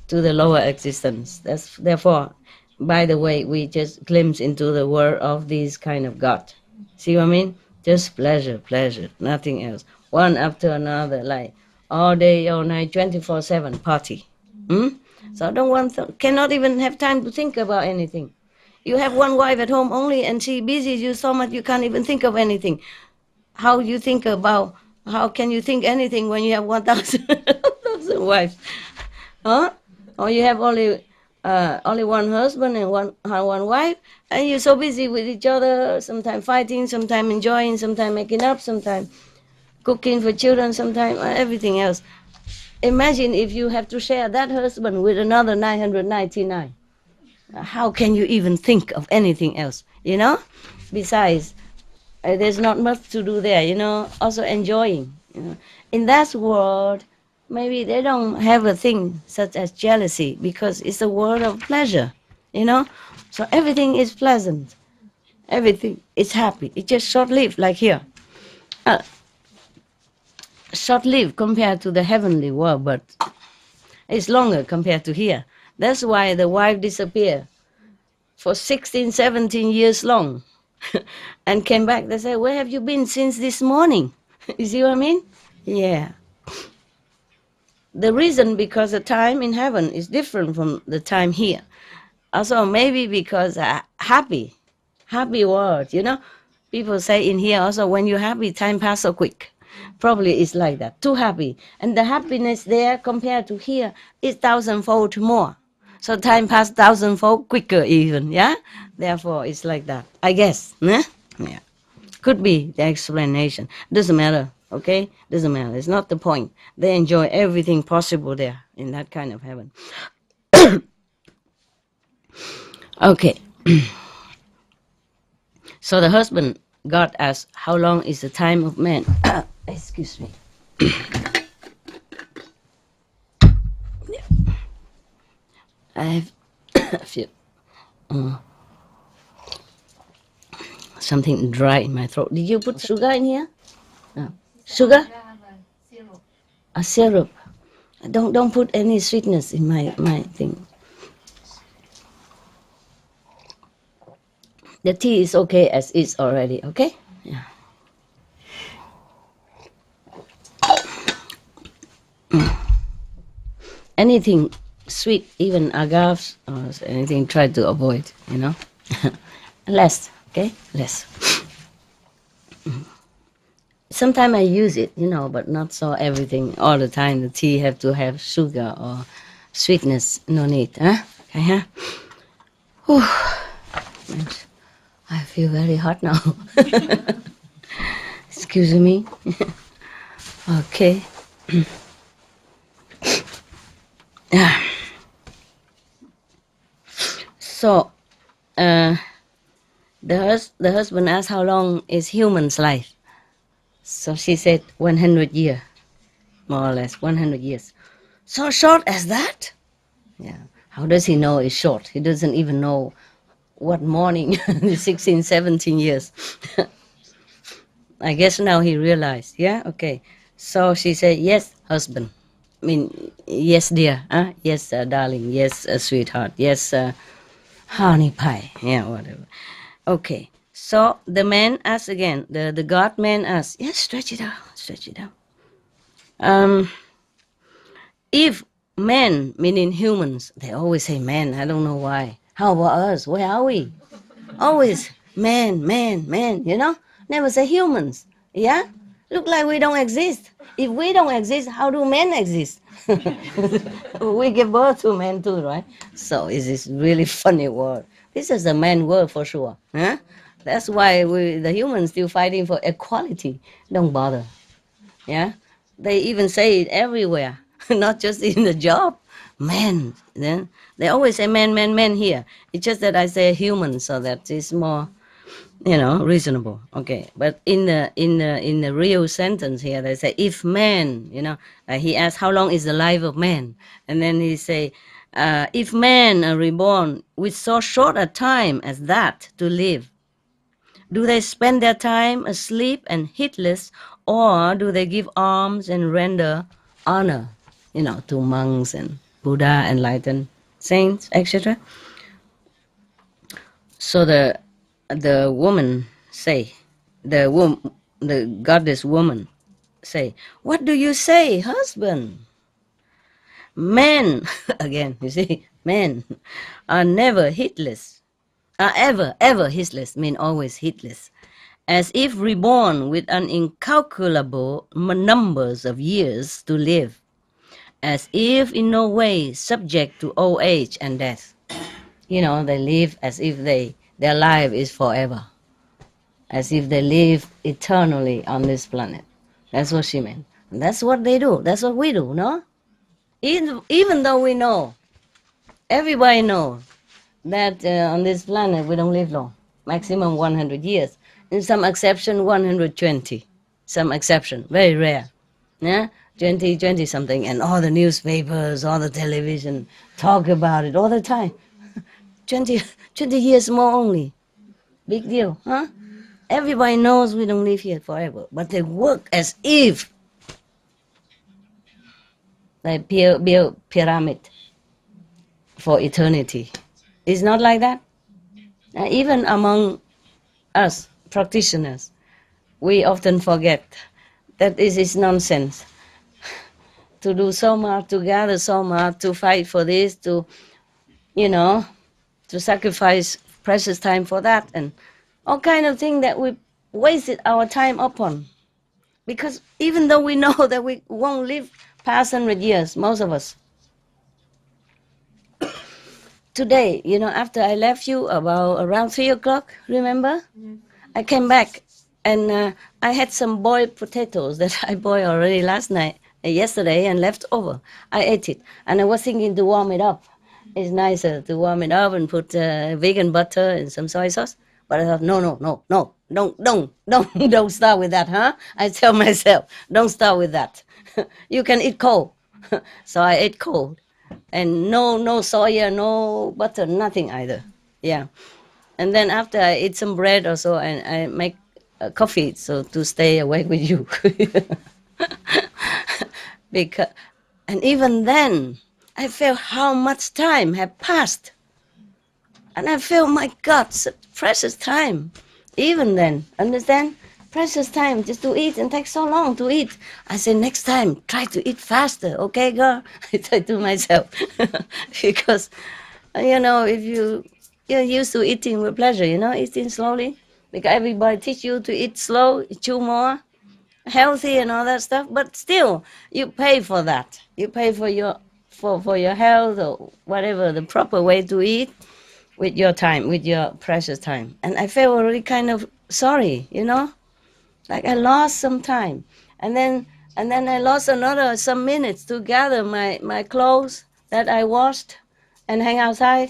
to the lower existence. That's therefore. By the way, we just glimpse into the world of this kind of God. See what I mean? Just pleasure, nothing else. One after another, like all day, all night, 24/7 party. So cannot even have time to think about anything. You have one wife at home only, and she busies you so much you can't even think of anything. How can you think anything when you have 1,000 wives? Huh? Or you have only one husband and one wife, and you're so busy with each other, sometimes fighting, sometimes enjoying, sometimes making up, sometimes cooking for children, sometimes everything else. Imagine if you have to share that husband with another 999. How can you even think of anything else, Besides, there's not much to do there, also enjoying. In that world, maybe they don't have a thing such as jealousy because it's a world of pleasure, So everything is pleasant. Everything is happy. It's just short-lived, like here. Short-lived compared to the heavenly world, but it's longer compared to here. That's why the wife disappeared for 16, 17 years long and came back. They say, where have you been since this morning? You see what I mean? Yeah. The reason because the time in heaven is different from the time here. Also maybe because happy world, People say in here also when you're happy, time passes so quick. Probably it's like that, too happy. And the happiness there compared to here is 1,000-fold more. So time passes 1,000-fold quicker even, yeah? Therefore it's like that, I guess. Yeah. Could be the explanation. Doesn't matter. Okay? Doesn't matter. It's not the point. They enjoy everything possible there in that kind of heaven. Okay. So the husband God asked, how long is the time of man? Excuse me. I have a few, something dry in my throat. Did you put sugar in here? No. Sugar? Syrup. A syrup. Don't put any sweetness in my thing. The tea is okay as is already, okay? Yeah. Anything sweet, even agaves or anything, try to avoid, Less, okay? Less. Sometimes I use it, but not so everything all the time. The tea have to have sugar or sweetness. No need, huh? Okay, huh? Whew. I feel very hot now. Excuse me. Okay. So, the husband asked how long is human's life. So she said 100 years, more or less, 100 years. So short as that? Yeah. How does he know it's short? He doesn't even know what morning, 16, 17 years. I guess now he realized, yeah? Okay. So she said, yes, husband. I mean, yes, dear. Huh? Yes, darling. Yes, sweetheart. Yes, honey pie. Yeah, whatever. Okay. So the man asked again. The God man asked, yes, stretch it out. Stretch it out. If men, meaning humans, they always say man. I don't know why. How about us? Where are we? Always man, Never say humans. Yeah? Look like we don't exist. If we don't exist, how do men exist? We give birth to men too, right? So it's this really funny word. This is a man word for sure. Huh? That's why the humans still fighting for equality. Don't bother. Yeah? They even say it everywhere, not just in the job. Man, then they always say man, man, man here. It's just that I say human, so that it's more, reasonable. Okay, but in the real sentence here, they say if man, he asks how long is the life of man, and then he say, if man are reborn with so short a time as that to live, do they spend their time asleep and heedless, or do they give alms and render honor, to monks and Buddha, enlightened saints, etc.? So the woman say, the goddess woman say, what do you say, husband? Men, again, you see, men are never heedless, are ever heedless, mean always heedless, as if reborn with an incalculable numbers of years to live, as if in no way subject to old age and death. They live as if their life is forever, as if they live eternally on this planet. That's what she meant. And that's what they do. That's what we do, no? Even though we know, everybody knows that on this planet we don't live long, maximum 100 years. In some exception, 120. Some exception, very rare. Yeah, 20 something, and all the newspapers, all the television talk about it all the time. 20 years more only. Big deal, huh? Everybody knows we don't live here forever, but they work as if they build pyramid for eternity. It's not like that. Even among us practitioners, we often forget that this is nonsense. To do so much, to gather so much, to fight for this, to sacrifice precious time for that, and all kind of things that we wasted our time upon. Because even though we know that we won't live past 100 years, most of us. Today, after I left you around 3 o'clock, remember? Mm. I came back and I had some boiled potatoes that I boiled already yesterday and left over. I ate it and I was thinking to warm it up. It's nicer to warm it up and put vegan butter and some soy sauce. But I thought, no, don't start with that, huh? I tell myself, don't start with that. You can eat cold. So I ate cold. And no soya, no butter, nothing either. Yeah. And then after I eat some bread or so, and I make coffee so to stay awake with you. And even then, I felt how much time had passed. And I felt, my God, such precious time. Even then, understand? Precious time just to eat and take so long to eat. I said, next time, try to eat faster, okay, girl? I said to myself. Because, if you're used to eating with pleasure, eating slowly. Because everybody teach you to eat slow, chew more, healthy and all that stuff. But still, you pay for that. You pay for your health or whatever, the proper way to eat with your time, with your precious time. And I felt already kind of sorry, like I lost some time. And then I lost some minutes to gather my clothes that I washed and hang outside,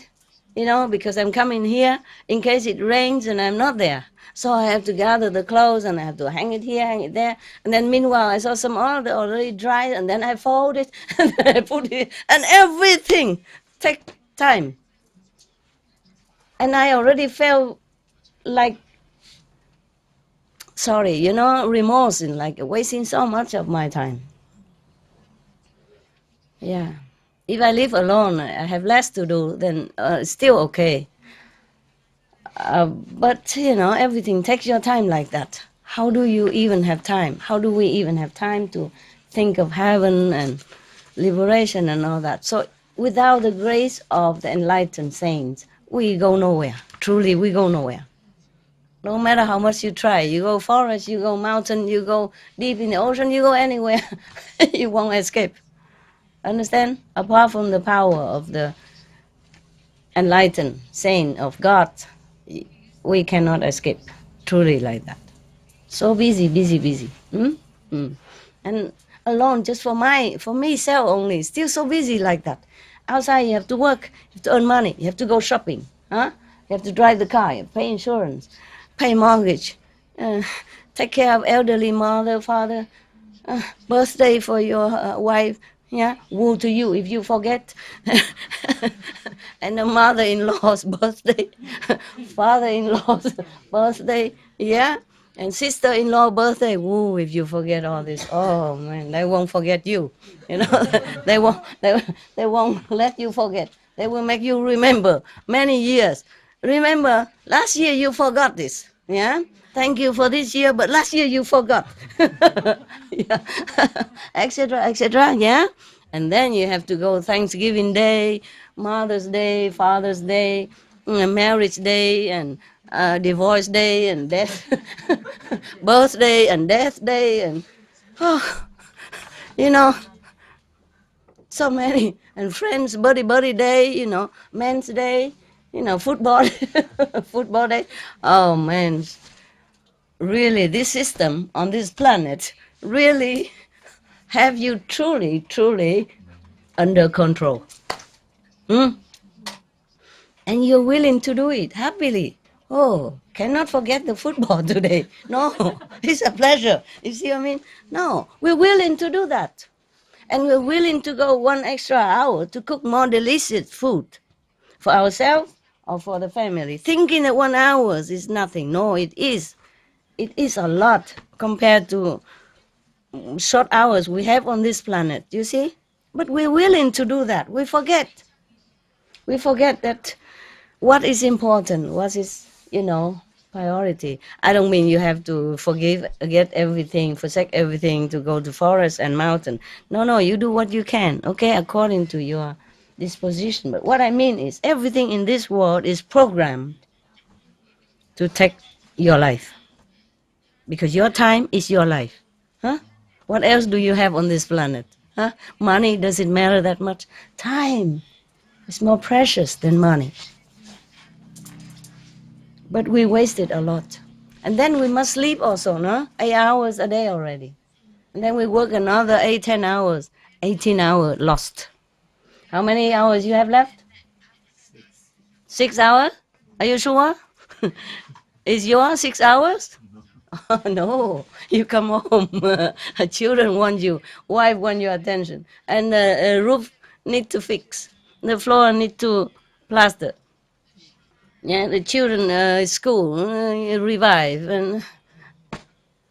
because I'm coming here in case it rains and I'm not there. So I have to gather the clothes and I have to hang it here, hang it there. And then meanwhile, I saw some oil already dried and then I fold it and then I put it, and everything take time. And I already felt like, sorry, remorse in like wasting so much of my time. Yeah. If I live alone, I have less to do, then it's still okay. But, everything takes your time like that. How do you even have time? How do we even have time to think of heaven and liberation and all that? So without the grace of the enlightened saints, we go nowhere. Truly, we go nowhere. No matter how much you try, you go forest, you go mountain, you go deep in the ocean, you go anywhere, you won't escape. Understand? Apart from the power of the enlightened saint of God, we cannot escape. Truly like that. So busy. And alone just for myself only. Still so busy like that. Outside you have to work, you have to earn money, you have to go shopping, huh? You have to drive the car, you have to pay insurance, pay mortgage, take care of elderly mother, father, birthday for your wife, yeah, woe to you if you forget, and the mother-in-law's birthday, father-in-law's birthday, yeah, and sister-in-law birthday, woo, if you forget all this. Oh man, they won't forget you, you know. They won't let you forget. They will make you remember many years. Remember, last year you forgot this, yeah. Thank you for this year, but last year you forgot, yeah, etc., etc. Yeah, and then you have to go Thanksgiving Day, Mother's Day, Father's Day, Marriage Day, and Divorce Day, and death, birthday, and death day, and you know, so many, and Friends Buddy Day, you know, Men's Day, you know, football, football day. Oh man. Really, this system on this planet really have you truly under control. And you're willing to do it happily. Oh, cannot forget the football today. No, it's a pleasure. You see what I mean? No, we're willing to do that. And we're willing to go 1 extra hour to cook more delicious food for ourselves or for the family. Thinking that 1 hour is nothing. No, it is. It is a lot compared to short hours we have on this planet, you see? But we're willing to do that. We forget. We forget that what is important, what is, you know, priority. I don't mean you have to forget everything, forsake everything to go to forest and mountain. No, you do what you can, okay, according to your disposition. But what I mean is everything in this world is programmed to take your life. Because your time is your life. Huh? What else do you have on this planet? Huh? Money, does it matter that much? Time is more precious than money. But we wasted a lot. And then we must sleep also, no? 8 hours a day already. And then we work another 8, 10 hours. 18 hours lost. How many hours you have left? 6 hours? Are you sure? Is yours 6 hours? Oh, no, you come home, children want you, wife want your attention, and the roof need to fix, the floor need to plaster. Yeah, the children school revive,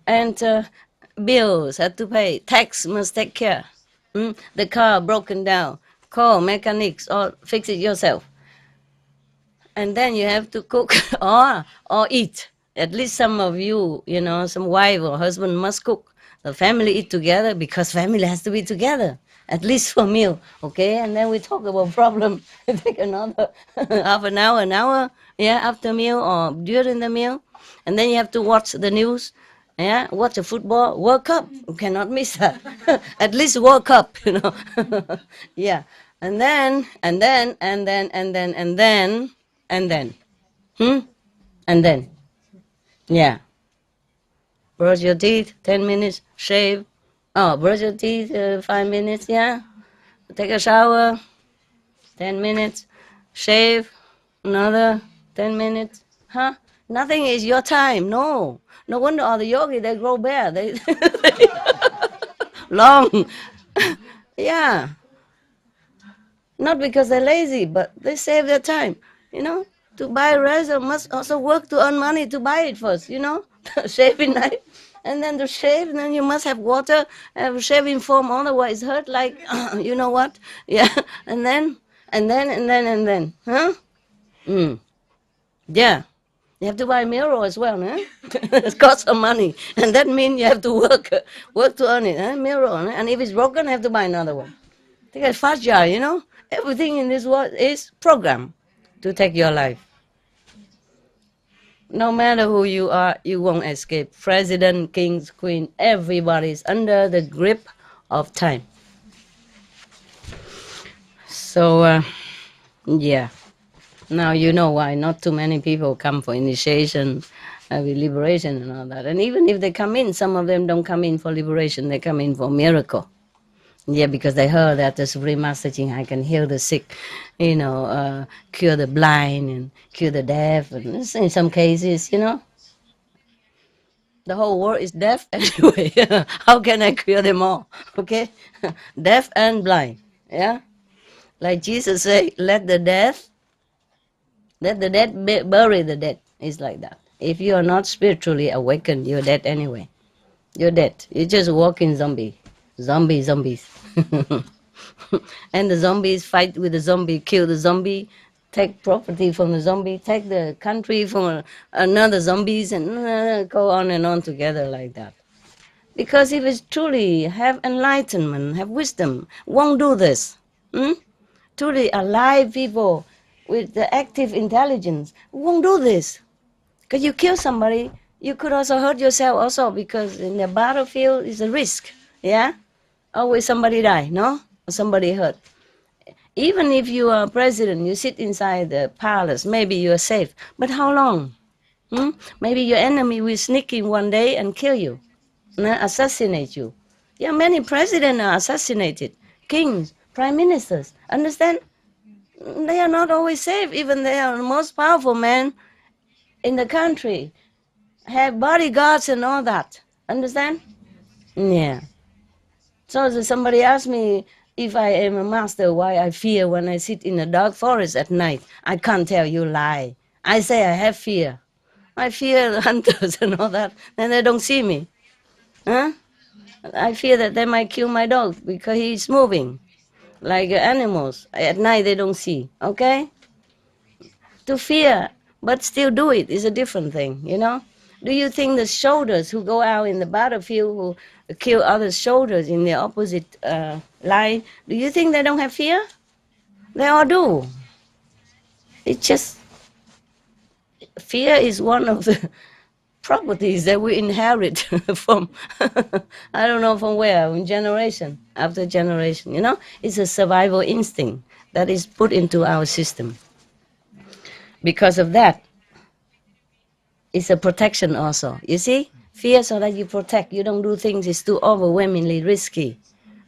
and bills have to pay, tax must take care. The car broken down, call mechanics or fix it yourself. And then you have to cook or eat. At least some of you, you know, some wife or husband must cook. The family eat together because family has to be together, at least for meal, okay? And then we talk about problem. Take another half an hour, yeah, after meal or during the meal. And then you have to watch the news, yeah, watch the football, World Cup. You cannot miss that. At least World Cup, you know. Yeah. And then. Yeah. Brush your teeth, 10 minutes, shave. Oh, brush your teeth, 5 minutes, yeah. Take a shower, 10 minutes, shave, another 10 minutes. Huh? Nothing is your time, no. No wonder all the yogis, they grow bare. They long. Yeah. Not because they're lazy, but they save their time, you know. To buy a razor must also work to earn money to buy it first, you know. Shaving knife, and then to shave, and then you must have water, have shaving foam, otherwise hurt like, you know what? Yeah, and then, huh? Yeah, you have to buy a mirror as well, huh? It costs some money, and that means you have to work to earn it, huh? Mirror, huh? And if it's broken, you have to buy another one. Take a fast jar, you know. Everything in this world is programmed to take your life. No matter who you are, you won't escape. President, kings, queen, everybody's under the grip of time. So, yeah. Now you know why not too many people come for initiation, with liberation and all that. And even if they come in, some of them don't come in for liberation, they come in for miracle. Yeah, because they heard that the Supreme Master CHINGHAI can heal the sick, cure the blind and cure the deaf. And in some cases, the whole world is deaf anyway. How can I cure them all? Okay? Deaf and blind. Yeah? Like Jesus said, let the dead bury the dead. It's like that. If you are not spiritually awakened, you're dead anyway. You're dead. You're just walking zombie. Zombies. And the zombies fight with the zombie, kill the zombie, take property from the zombie, take the country from another zombies, and go on and on together like that. Because if it's truly have enlightenment, have wisdom, won't do this. Truly alive people with the active intelligence won't do this. Because you kill somebody, you could also hurt yourself also, because in the battlefield is a risk. Yeah? Always somebody die, no? Or somebody hurt. Even if you are president, you sit inside the palace, maybe you are safe. But how long? Maybe your enemy will sneak in one day and kill you, assassinate you. Yeah, many presidents are assassinated, kings, prime ministers. Understand? They are not always safe. Even they are the most powerful men in the country, have bodyguards and all that. Understand? Yeah. So somebody asked me if I am a master, why I fear when I sit in a dark forest at night. I can't tell you lie. I say I have fear. I fear the hunters and all that, and they don't see me. Huh? I fear that they might kill my dog because he's moving like animals. At night they don't see, okay? To fear, but still do it is a different thing, Do you think the soldiers who go out in the battlefield, who kill other soldiers in the opposite line, do you think they don't have fear? They all do. It's just, fear is one of the properties that we inherit from, I don't know from where, in generation after generation, It's a survival instinct that is put into our system. Because of that, it's a protection also. You see? Fear so that you protect. You don't do things it's too overwhelmingly risky.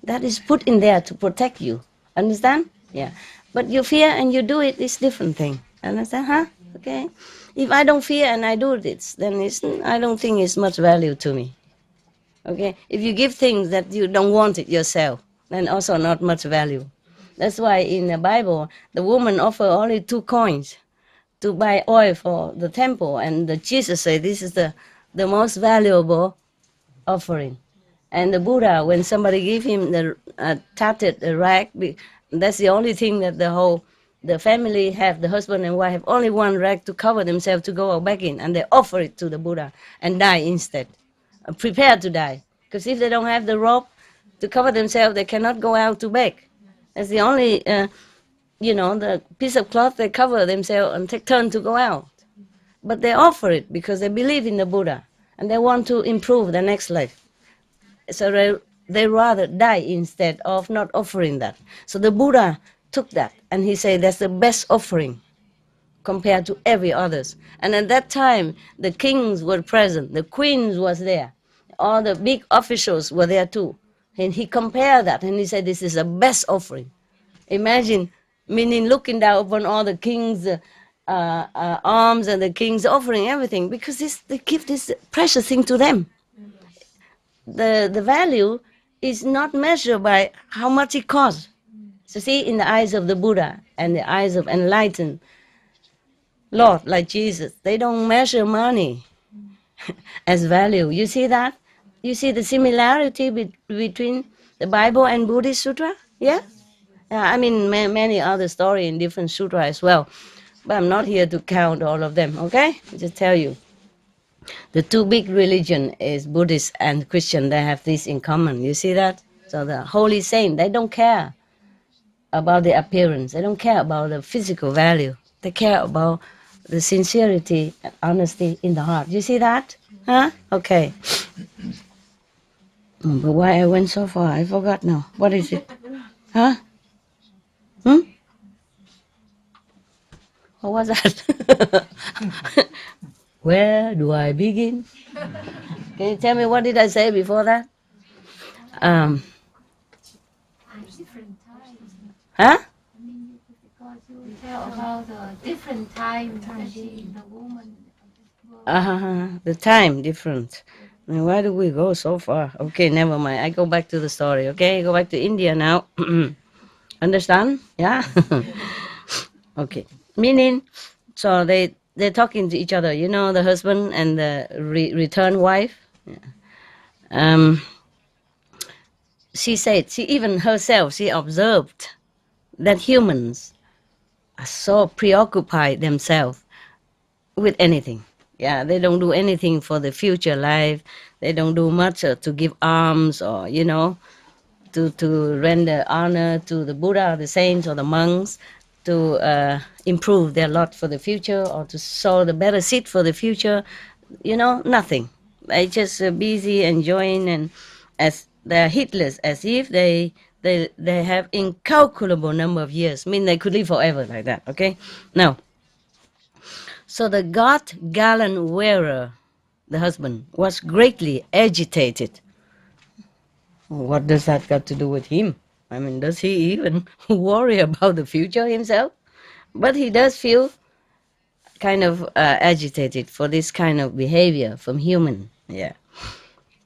That is put in there to protect you. Understand? Yeah. But you fear and you do it, it's different thing. Understand? Huh? Okay? If I don't fear and I do this, then I don't think it's much value to me. Okay? If you give things that you don't want it yourself, then also not much value. That's why in the Bible, the woman offered only 2 coins to buy oil for the temple, and Jesus said this is the most valuable offering. And the Buddha, when somebody gave him the tattered rag, that's the only thing that the family have, the husband and wife have only one rag to cover themselves to go back in, and they offer it to the Buddha and die instead, prepared to die. Because if they don't have the rope to cover themselves, they cannot go out to beg. That's the only the piece of cloth they cover themselves and take turn to go out. But they offer it because they believe in the Buddha and they want to improve the next life. So they rather die instead of not offering that. So the Buddha took that and he said that's the best offering compared to every others. And at that time, the kings were present, the queens was there, all the big officials were there too. And he compared that and he said this is the best offering. Imagine, meaning looking down upon all the king's arms and the king's offering everything, because they give this precious thing to them. The value is not measured by how much it costs. So see, in the eyes of the Buddha and the eyes of enlightened Lord like Jesus, they don't measure money as value. You see that? You see the similarity between the Bible and Buddhist Sutra? Yeah? I mean, many other stories in different sutra as well. But I'm not here to count all of them, okay? I just tell you. The 2 big religions is Buddhist and Christian. They have this in common. You see that? So the holy saint, they don't care about the appearance. They don't care about the physical value. They care about the sincerity and honesty in the heart. You see that? Huh? Okay. But why I went so far? I forgot now. What is it? Huh? What was that? Where do I begin? Can you tell me what did I say before that? Different times. Huh? Because you tell about the different time the woman. The time different. And why do we go so far? Okay, never mind. I go back to the story. Okay, go back to India now. Understand? Yeah. Okay. Meaning, so they're talking to each other. You know, the husband and the returned wife. Yeah. She said, she even herself, she observed that humans are so preoccupied themselves with anything. Yeah, they don't do anything for the future life. They don't do much to give alms or, you know, to render honor to the Buddha or the saints or the monks, to improve their lot for the future or to sow the better seed for the future. You know, nothing. They just busy enjoying, and as they're heedless, as if they have incalculable number of years. I mean, they could live forever like that. Okay, now. So the God gallant wearer, the husband, was greatly agitated. What does that got to do with him? I mean, does he even worry about the future himself? But he does feel kind of agitated for this kind of behavior from human. Yeah.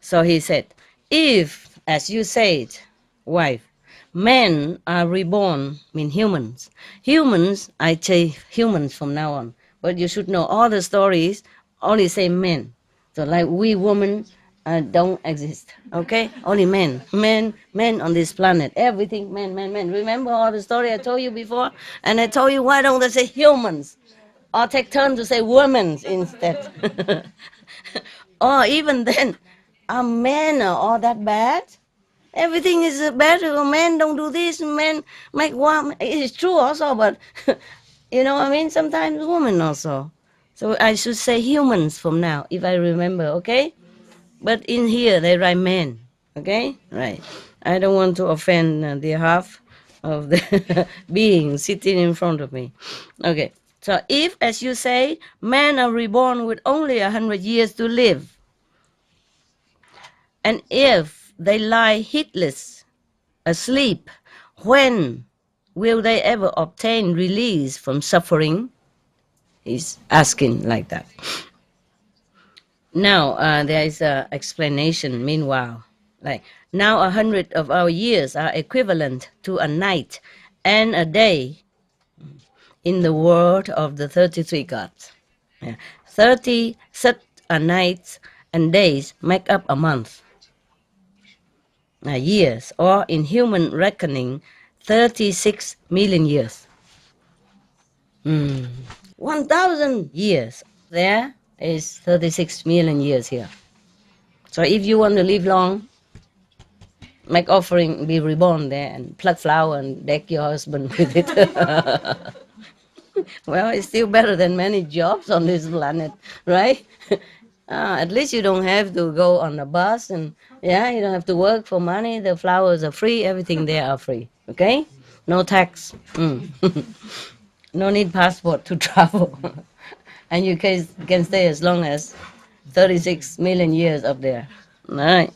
So he said, if, as you said, wife, men are reborn, mean humans. Humans, I say humans from now on. But you should know all the stories only say men. So like we women don't exist, okay? Only men. Men on this planet. Everything men. Remember all the story I told you before? And I told you, why don't they say humans? Or take turn to say women instead. Or even then, are men all that bad? Everything is better. Men don't do this. Men make one. It's true also, but you know what I mean? Sometimes women also. So I should say humans from now, if I remember, okay? But in here, they write men, okay? Right. I don't want to offend the half of the being sitting in front of me. Okay. So if, as you say, men are reborn with only 100 years to live, and if they lie heedless, asleep, when will they ever obtain release from suffering? He's asking like that. Now, there is an explanation meanwhile. Like, now 100 of our years are equivalent to a night and a day in the world of the 33 gods. Yeah. 30 such a nights and days make up a month. Years, or in human reckoning, 36 million years. 1,000 years. There is 36 million years here. So if you want to live long, make offering, be reborn there, and pluck flower and deck your husband with it. Well, it's still better than many jobs on this planet, right? At least you don't have to go on a bus, and yeah, you don't have to work for money. The flowers are free. Everything there are free. Okay, no tax. No need passport to travel, and you can stay as long as 36 million years up there. All right.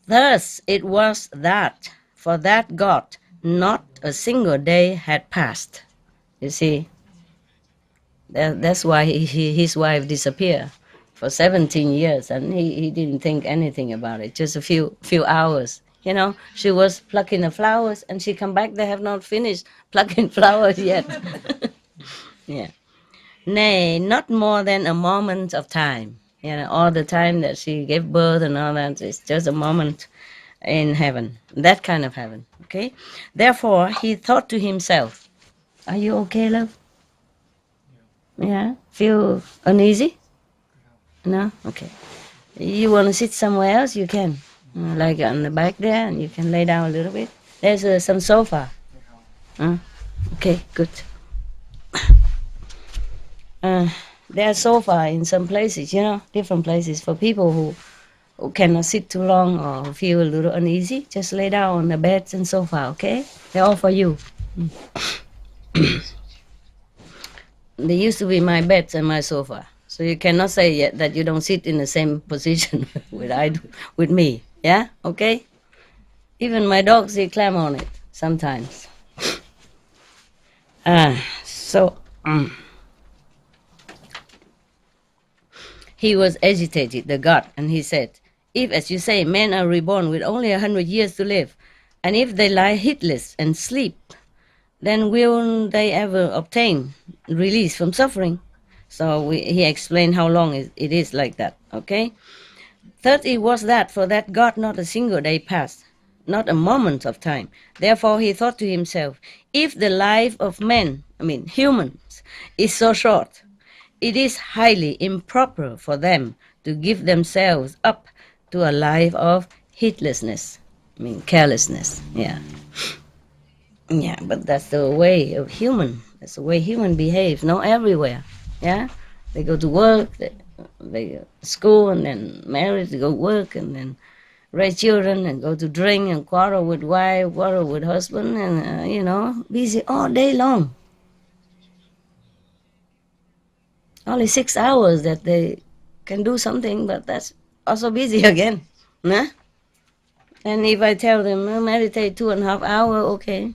Thus it was that for that God not a single day had passed. You see, that's why his wife disappeared for 17 years, and he didn't think anything about it. Just a few hours. You know, she was plucking the flowers, and she come back. They have not finished plucking flowers yet. Yeah. Nay, not more than a moment of time. You know, all the time that she gave birth and all that, it's just a moment in heaven. That kind of heaven. Okay. Therefore, he thought to himself, "Are you okay, love? Yeah. Feel uneasy? No. Okay. You want to sit somewhere else? You can." Like on the back there, and you can lay down a little bit. There's some sofa. Okay, good. There's sofa in some places, you know, different places for people who cannot sit too long or feel a little uneasy, just lay down on the beds and sofa, okay? They're all for you. They used to be my beds and my sofa. So you cannot say yet that you don't sit in the same position with me. Yeah? Okay? Even my dogs, they climb on it sometimes. So he was agitated, the god, and he said, if, as you say, men are reborn with only 100 years to live, and if they lie heedless and sleep, then will they ever obtain release from suffering? So he explained how long it is like that, okay? 30 was that, for that God not a single day passed, not a moment of time. Therefore he thought to himself, if the life of men, humans, is so short, it is highly improper for them to give themselves up to a life of heedlessness, carelessness, yeah. Yeah, but that's the way of human. That's the way human behaves, not everywhere, yeah? They go to work, they go to school, and then married, they go work, and then raise children, and go to drink, and quarrel with wife, quarrel with husband, and, busy all day long. Only 6 hours that they can do something, but that's also busy again, nah? And if I tell them, meditate 2.5 hours, okay,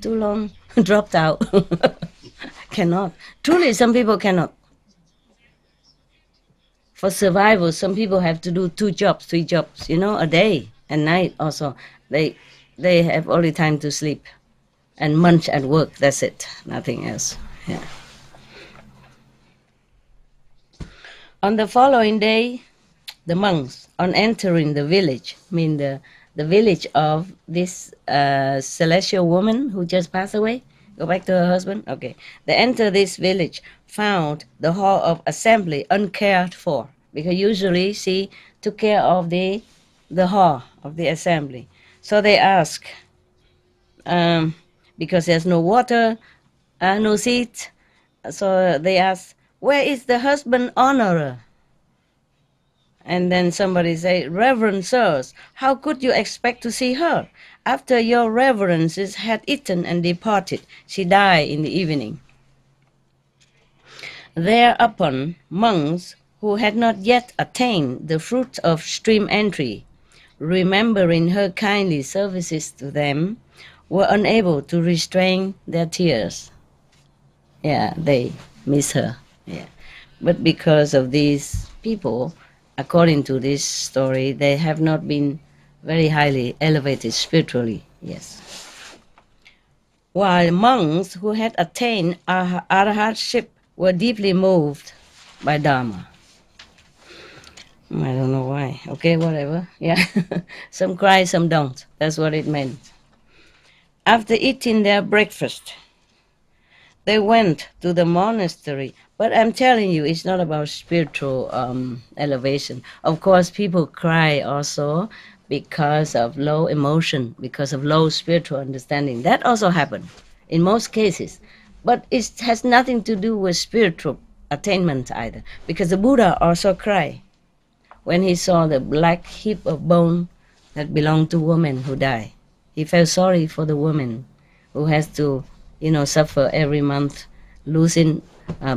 too long, dropped out. Cannot. Truly, some people cannot. For survival, some people have to do 2 jobs, 3 jobs, a day and night also. They have only time to sleep and munch at work. That's it, nothing else. Yeah. On the following day, the monks, on entering the village, the village of this celestial woman who just passed away, go back to her husband, okay. They enter this village, found the hall of assembly uncared for, because usually she took care of the hall of the assembly. So they ask, because there's no water, no seat, so they ask, where is the husband honorer? And then somebody say, Reverend sirs, how could you expect to see her? After your reverences had eaten and departed, she died in the evening. Thereupon, monks who had not yet attained the fruit of stream entry, remembering her kindly services to them, were unable to restrain their tears. Yeah, they miss her. Yeah, but because of these people, according to this story, they have not been very highly elevated spiritually, yes. While monks who had attained arhatship were deeply moved by Dharma. I don't know why. Okay, whatever. Yeah. Some cry, some don't. That's what it meant. After eating their breakfast, they went to the monastery. But I'm telling you, it's not about spiritual elevation. Of course, people cry also because of low emotion, because of low spiritual understanding. That also happens in most cases. But it has nothing to do with spiritual attainment either, because the Buddha also cried when he saw the black heap of bone that belonged to women who died. He felt sorry for the woman who has to, suffer every month, losing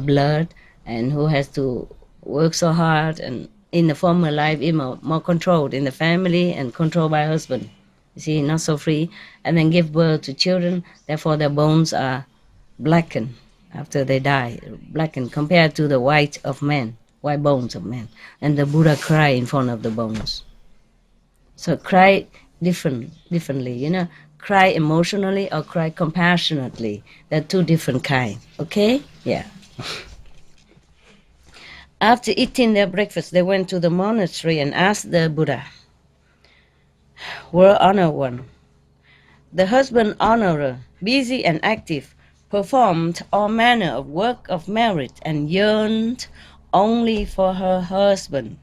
blood, and who has to work so hard, and in the former life, more controlled in the family and controlled by husband. You see, not so free, and then give birth to children. Therefore, their bones are blackened after they die, blackened compared to the white bones of men. And the Buddha cried in front of the bones. So cry differently, cry emotionally or cry compassionately. They're 2 different kinds, okay? Yeah. After eating their breakfast, they went to the monastery and asked the Buddha, World Honored One, the husband honorer, busy and active, performed all manner of work of merit and yearned only for her husband.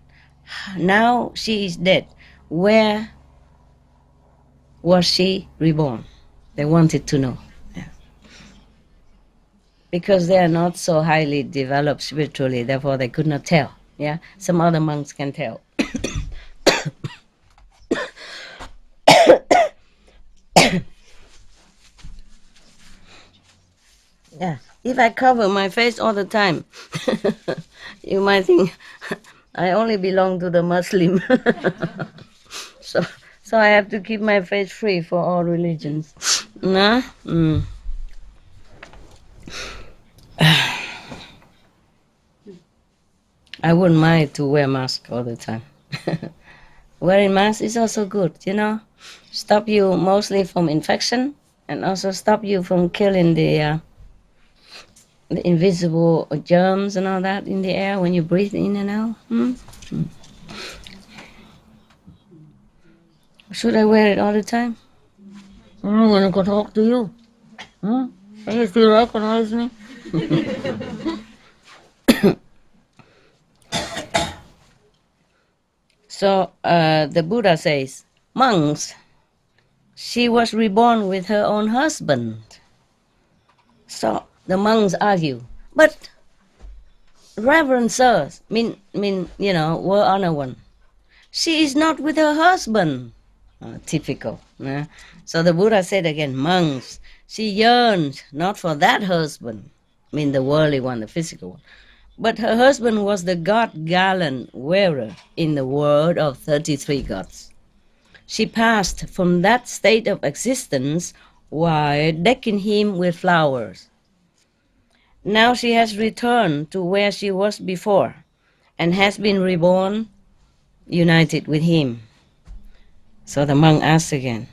Now she is dead. Where was she reborn? They wanted to know. Yeah. Because they are not so highly developed spiritually, therefore they could not tell. Yeah, some other monks can tell. if I cover my face all the time, you might think I only belong to the Muslim. so, so I have to keep my face free for all religions. Nah? I wouldn't mind to wear mask all the time. Wearing mask is also good, you know. Stop you mostly from infection and also stop you from killing the invisible germs and all that in the air when you breathe in and out. Should I wear it all the time? When I go talk to you. Can you still recognize me? So the Buddha says, monks, she was reborn with her own husband. So the monks argue, but Reverend Sirs, mean, you know, were honor one. She is not with her husband. Typical. So the Buddha said again, monks, she yearned not for that husband, mean the worldly one, the physical one, but her husband was the god garland wearer in the world of 33 gods. She passed from that state of existence while decking him with flowers. Now she has returned to where she was before and has been reborn, united with him. So the monk asks again,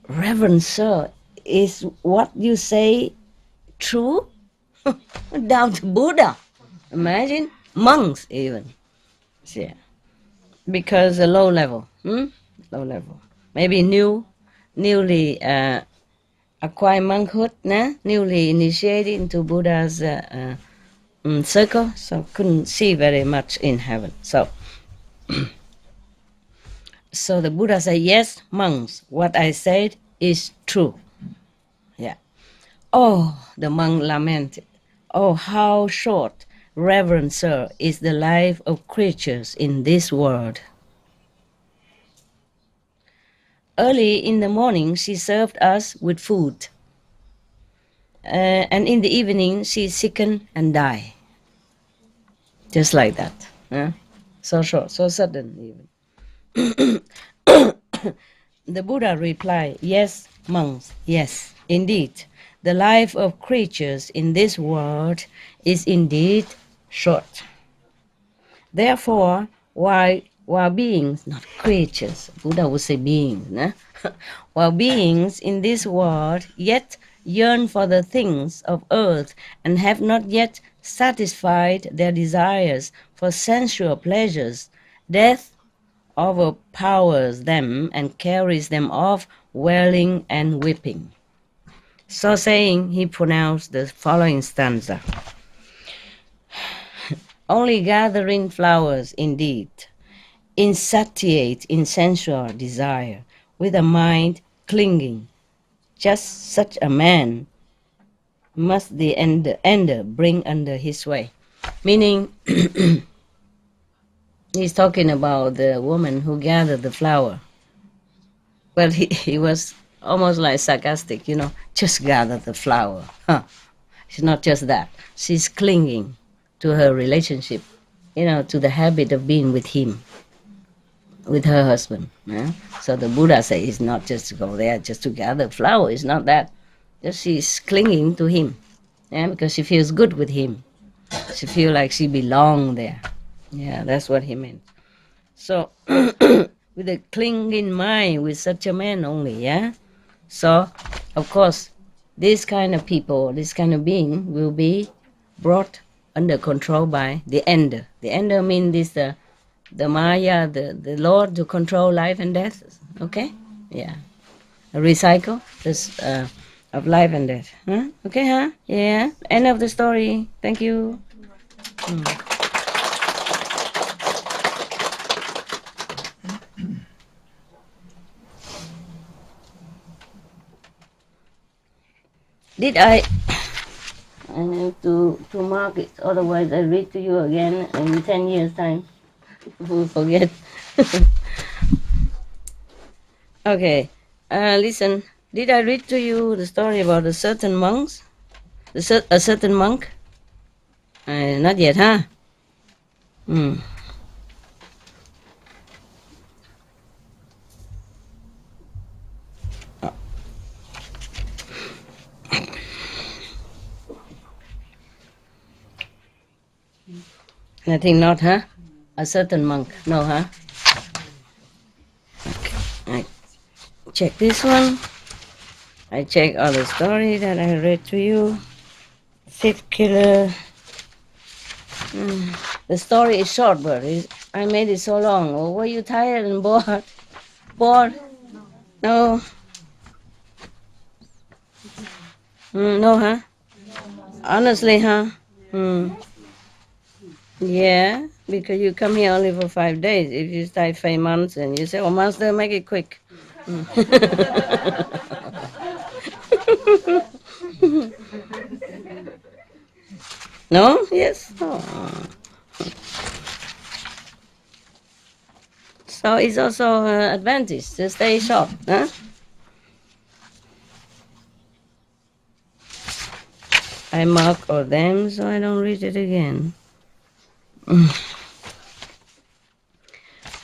Reverend Sir, is what you say true? Down to Buddha. Imagine, monks even. Yeah. Because a low level. Low level. Maybe newly acquired monkhood, newly initiated into Buddha's circle, so couldn't see very much in heaven. So the Buddha said, yes, monks, what I said is true. Yeah. Oh, the monk lamented. Oh, how short, Reverend Sir, is the life of creatures in this world. Early in the morning, she served us with food. And in the evening, she sickened and died. Just like that. So short, so sudden even. The Buddha replied, yes, monks, yes, indeed. The life of creatures in this world is indeed short. Therefore, while beings, not creatures, Buddha would say beings, while beings in this world yet yearn for the things of earth and have not yet satisfied their desires for sensual pleasures, death overpowers them and carries them off wailing and weeping. So saying, he pronounced the following stanza. Only gathering flowers, indeed, insatiate in sensual desire, with a mind clinging. Just such a man must the ender bring under his way. Meaning, he's talking about the woman who gathered the flower. But he was almost like sarcastic, you know, just gather the flower. It's not just that. She's clinging to her relationship, you know, to the habit of being with him, with her husband. So the Buddha says it's not just to go there, just to gather flower. It's not that. Just she's clinging to him, because she feels good with him. She feels like she belongs there. Yeah, that's what he meant. So, with a clinging mind with such a man only, So, of course, this kind of people, this kind of being will be brought under control by the ender. The ender means this, the Maya, the Lord to control life and death. Okay? Yeah. A recycle this of life and death. Okay, Yeah. End of the story. Thank you. Did I have to mark it, otherwise I read to you again in 10 years' time. We'll forget. Okay, listen, did I read to you the story about the certain monks? A certain monk? Not yet, huh? I think not, huh? A certain monk, no, huh? Okay, I check this one. I check all the story that I read to you. Fifth killer. The story is short, but I made it so long. Oh, were you tired and bored? Bored? No. No, huh? Honestly, huh? Yeah, because you come here only for 5 days. If you stay 5 months and you say, "Oh, master, make it quick." No? Yes? Oh. So it's also an advantage to stay short, huh? I mark all them so I don't read it again.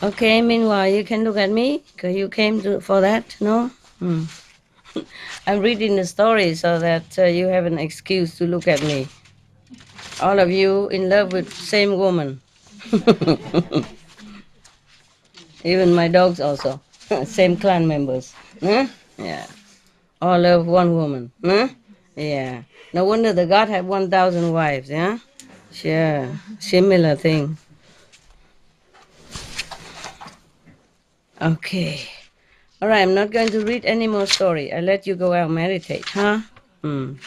Okay, meanwhile, you can look at me, because you came for that, no? I'm reading the story so that you have an excuse to look at me. All of you in love with same woman. Even my dogs also. Same clan members. Huh? Yeah. All love one woman. Huh? Yeah. No wonder the God had 1,000 wives, yeah? Sure. Similar thing. Okay. All right, I'm not going to read any more story. I'll let you go out and meditate, huh? And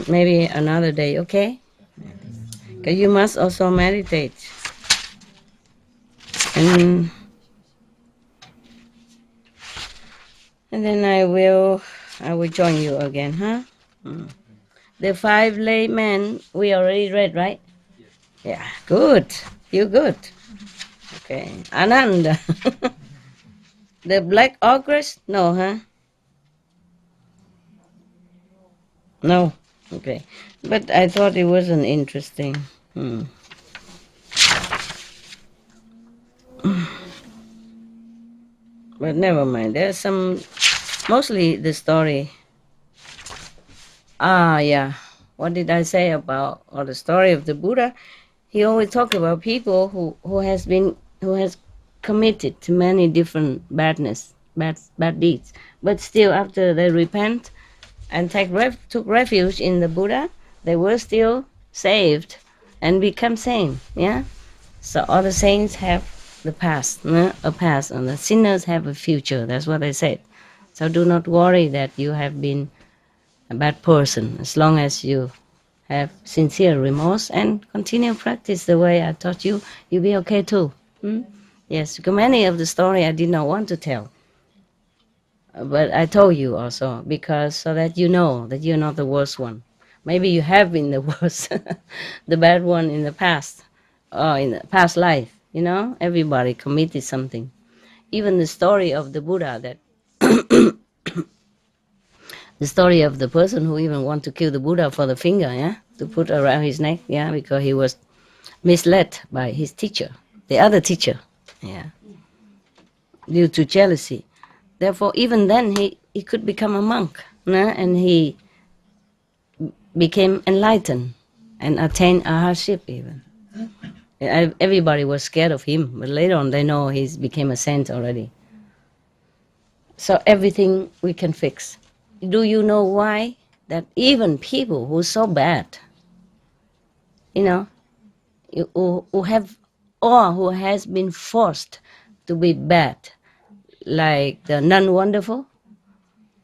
maybe another day, okay? Because you must also meditate. And then I will join you again, huh? The 5 laymen we already read, right? Yeah, good. You good. Okay. Ananda. The black ogress? No, huh? No. Okay. But I thought it wasn't interesting. But never mind. There's some, mostly the story. Yeah. What did I say about the story of the Buddha? He always talked about people who has committed to many different bad deeds, but still after they repent and took refuge in the Buddha, they were still saved and become saints. Yeah. So all the saints have the past, a past, and the sinners have a future. That's what I said. So do not worry that you have been a bad person, as long as you have sincere remorse and continue practice the way I taught you, you'll be okay too. Yes, because many of the story I did not want to tell. But I told you also, because so that you know that you're not the worst one. Maybe you have been the worst, the bad one in the past, or in the past life. You know, everybody committed something. Even the story of the Buddha, that the story of the person who even want to kill the Buddha for the finger, yeah, to put around his neck, yeah, because he was misled by his teacher, the other teacher, yeah, due to jealousy. Therefore, even then, he could become a monk, and he became enlightened and attained arhatship even. Everybody was scared of him, but later on they know he's became a saint already. So everything we can fix. Do you know why? That even people who are so bad, you know, who have, or who has been forced to be bad, like the non-wonderful,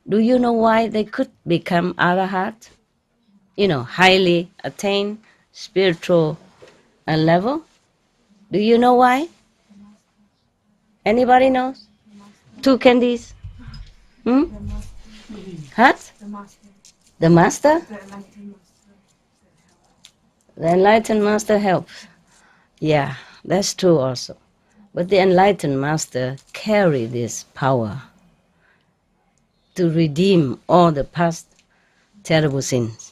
do you know why they could become arahat? You know, highly attained spiritual level? Do you know why? Anybody knows? 2 candies? What? The master? The enlightened master helps. Yeah, that's true also. But the enlightened master carry this power to redeem all the past terrible sins.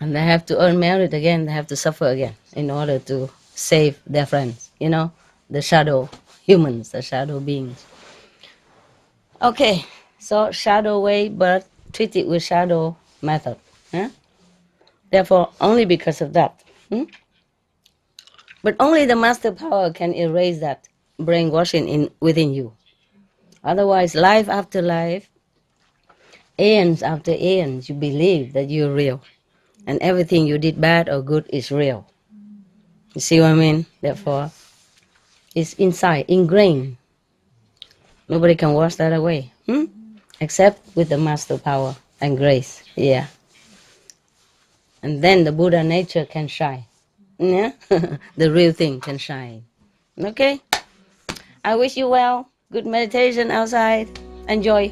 And they have to earn merit again, they have to suffer again in order to save their friends, you know, the shadow humans, the shadow beings. Okay, so shadow way, but treat it with shadow method. Yeah? Therefore, only because of that. But only the master power can erase that brainwashing within you. Otherwise, life after life, aeons after aeons, you believe that you're real. And everything you did bad or good is real. You see what I mean? Therefore, it's inside, ingrained. Nobody can wash that away. Except with the master power and grace. Yeah. And then the Buddha nature can shine. Yeah? The real thing can shine. Okay? I wish you well. Good meditation outside. Enjoy.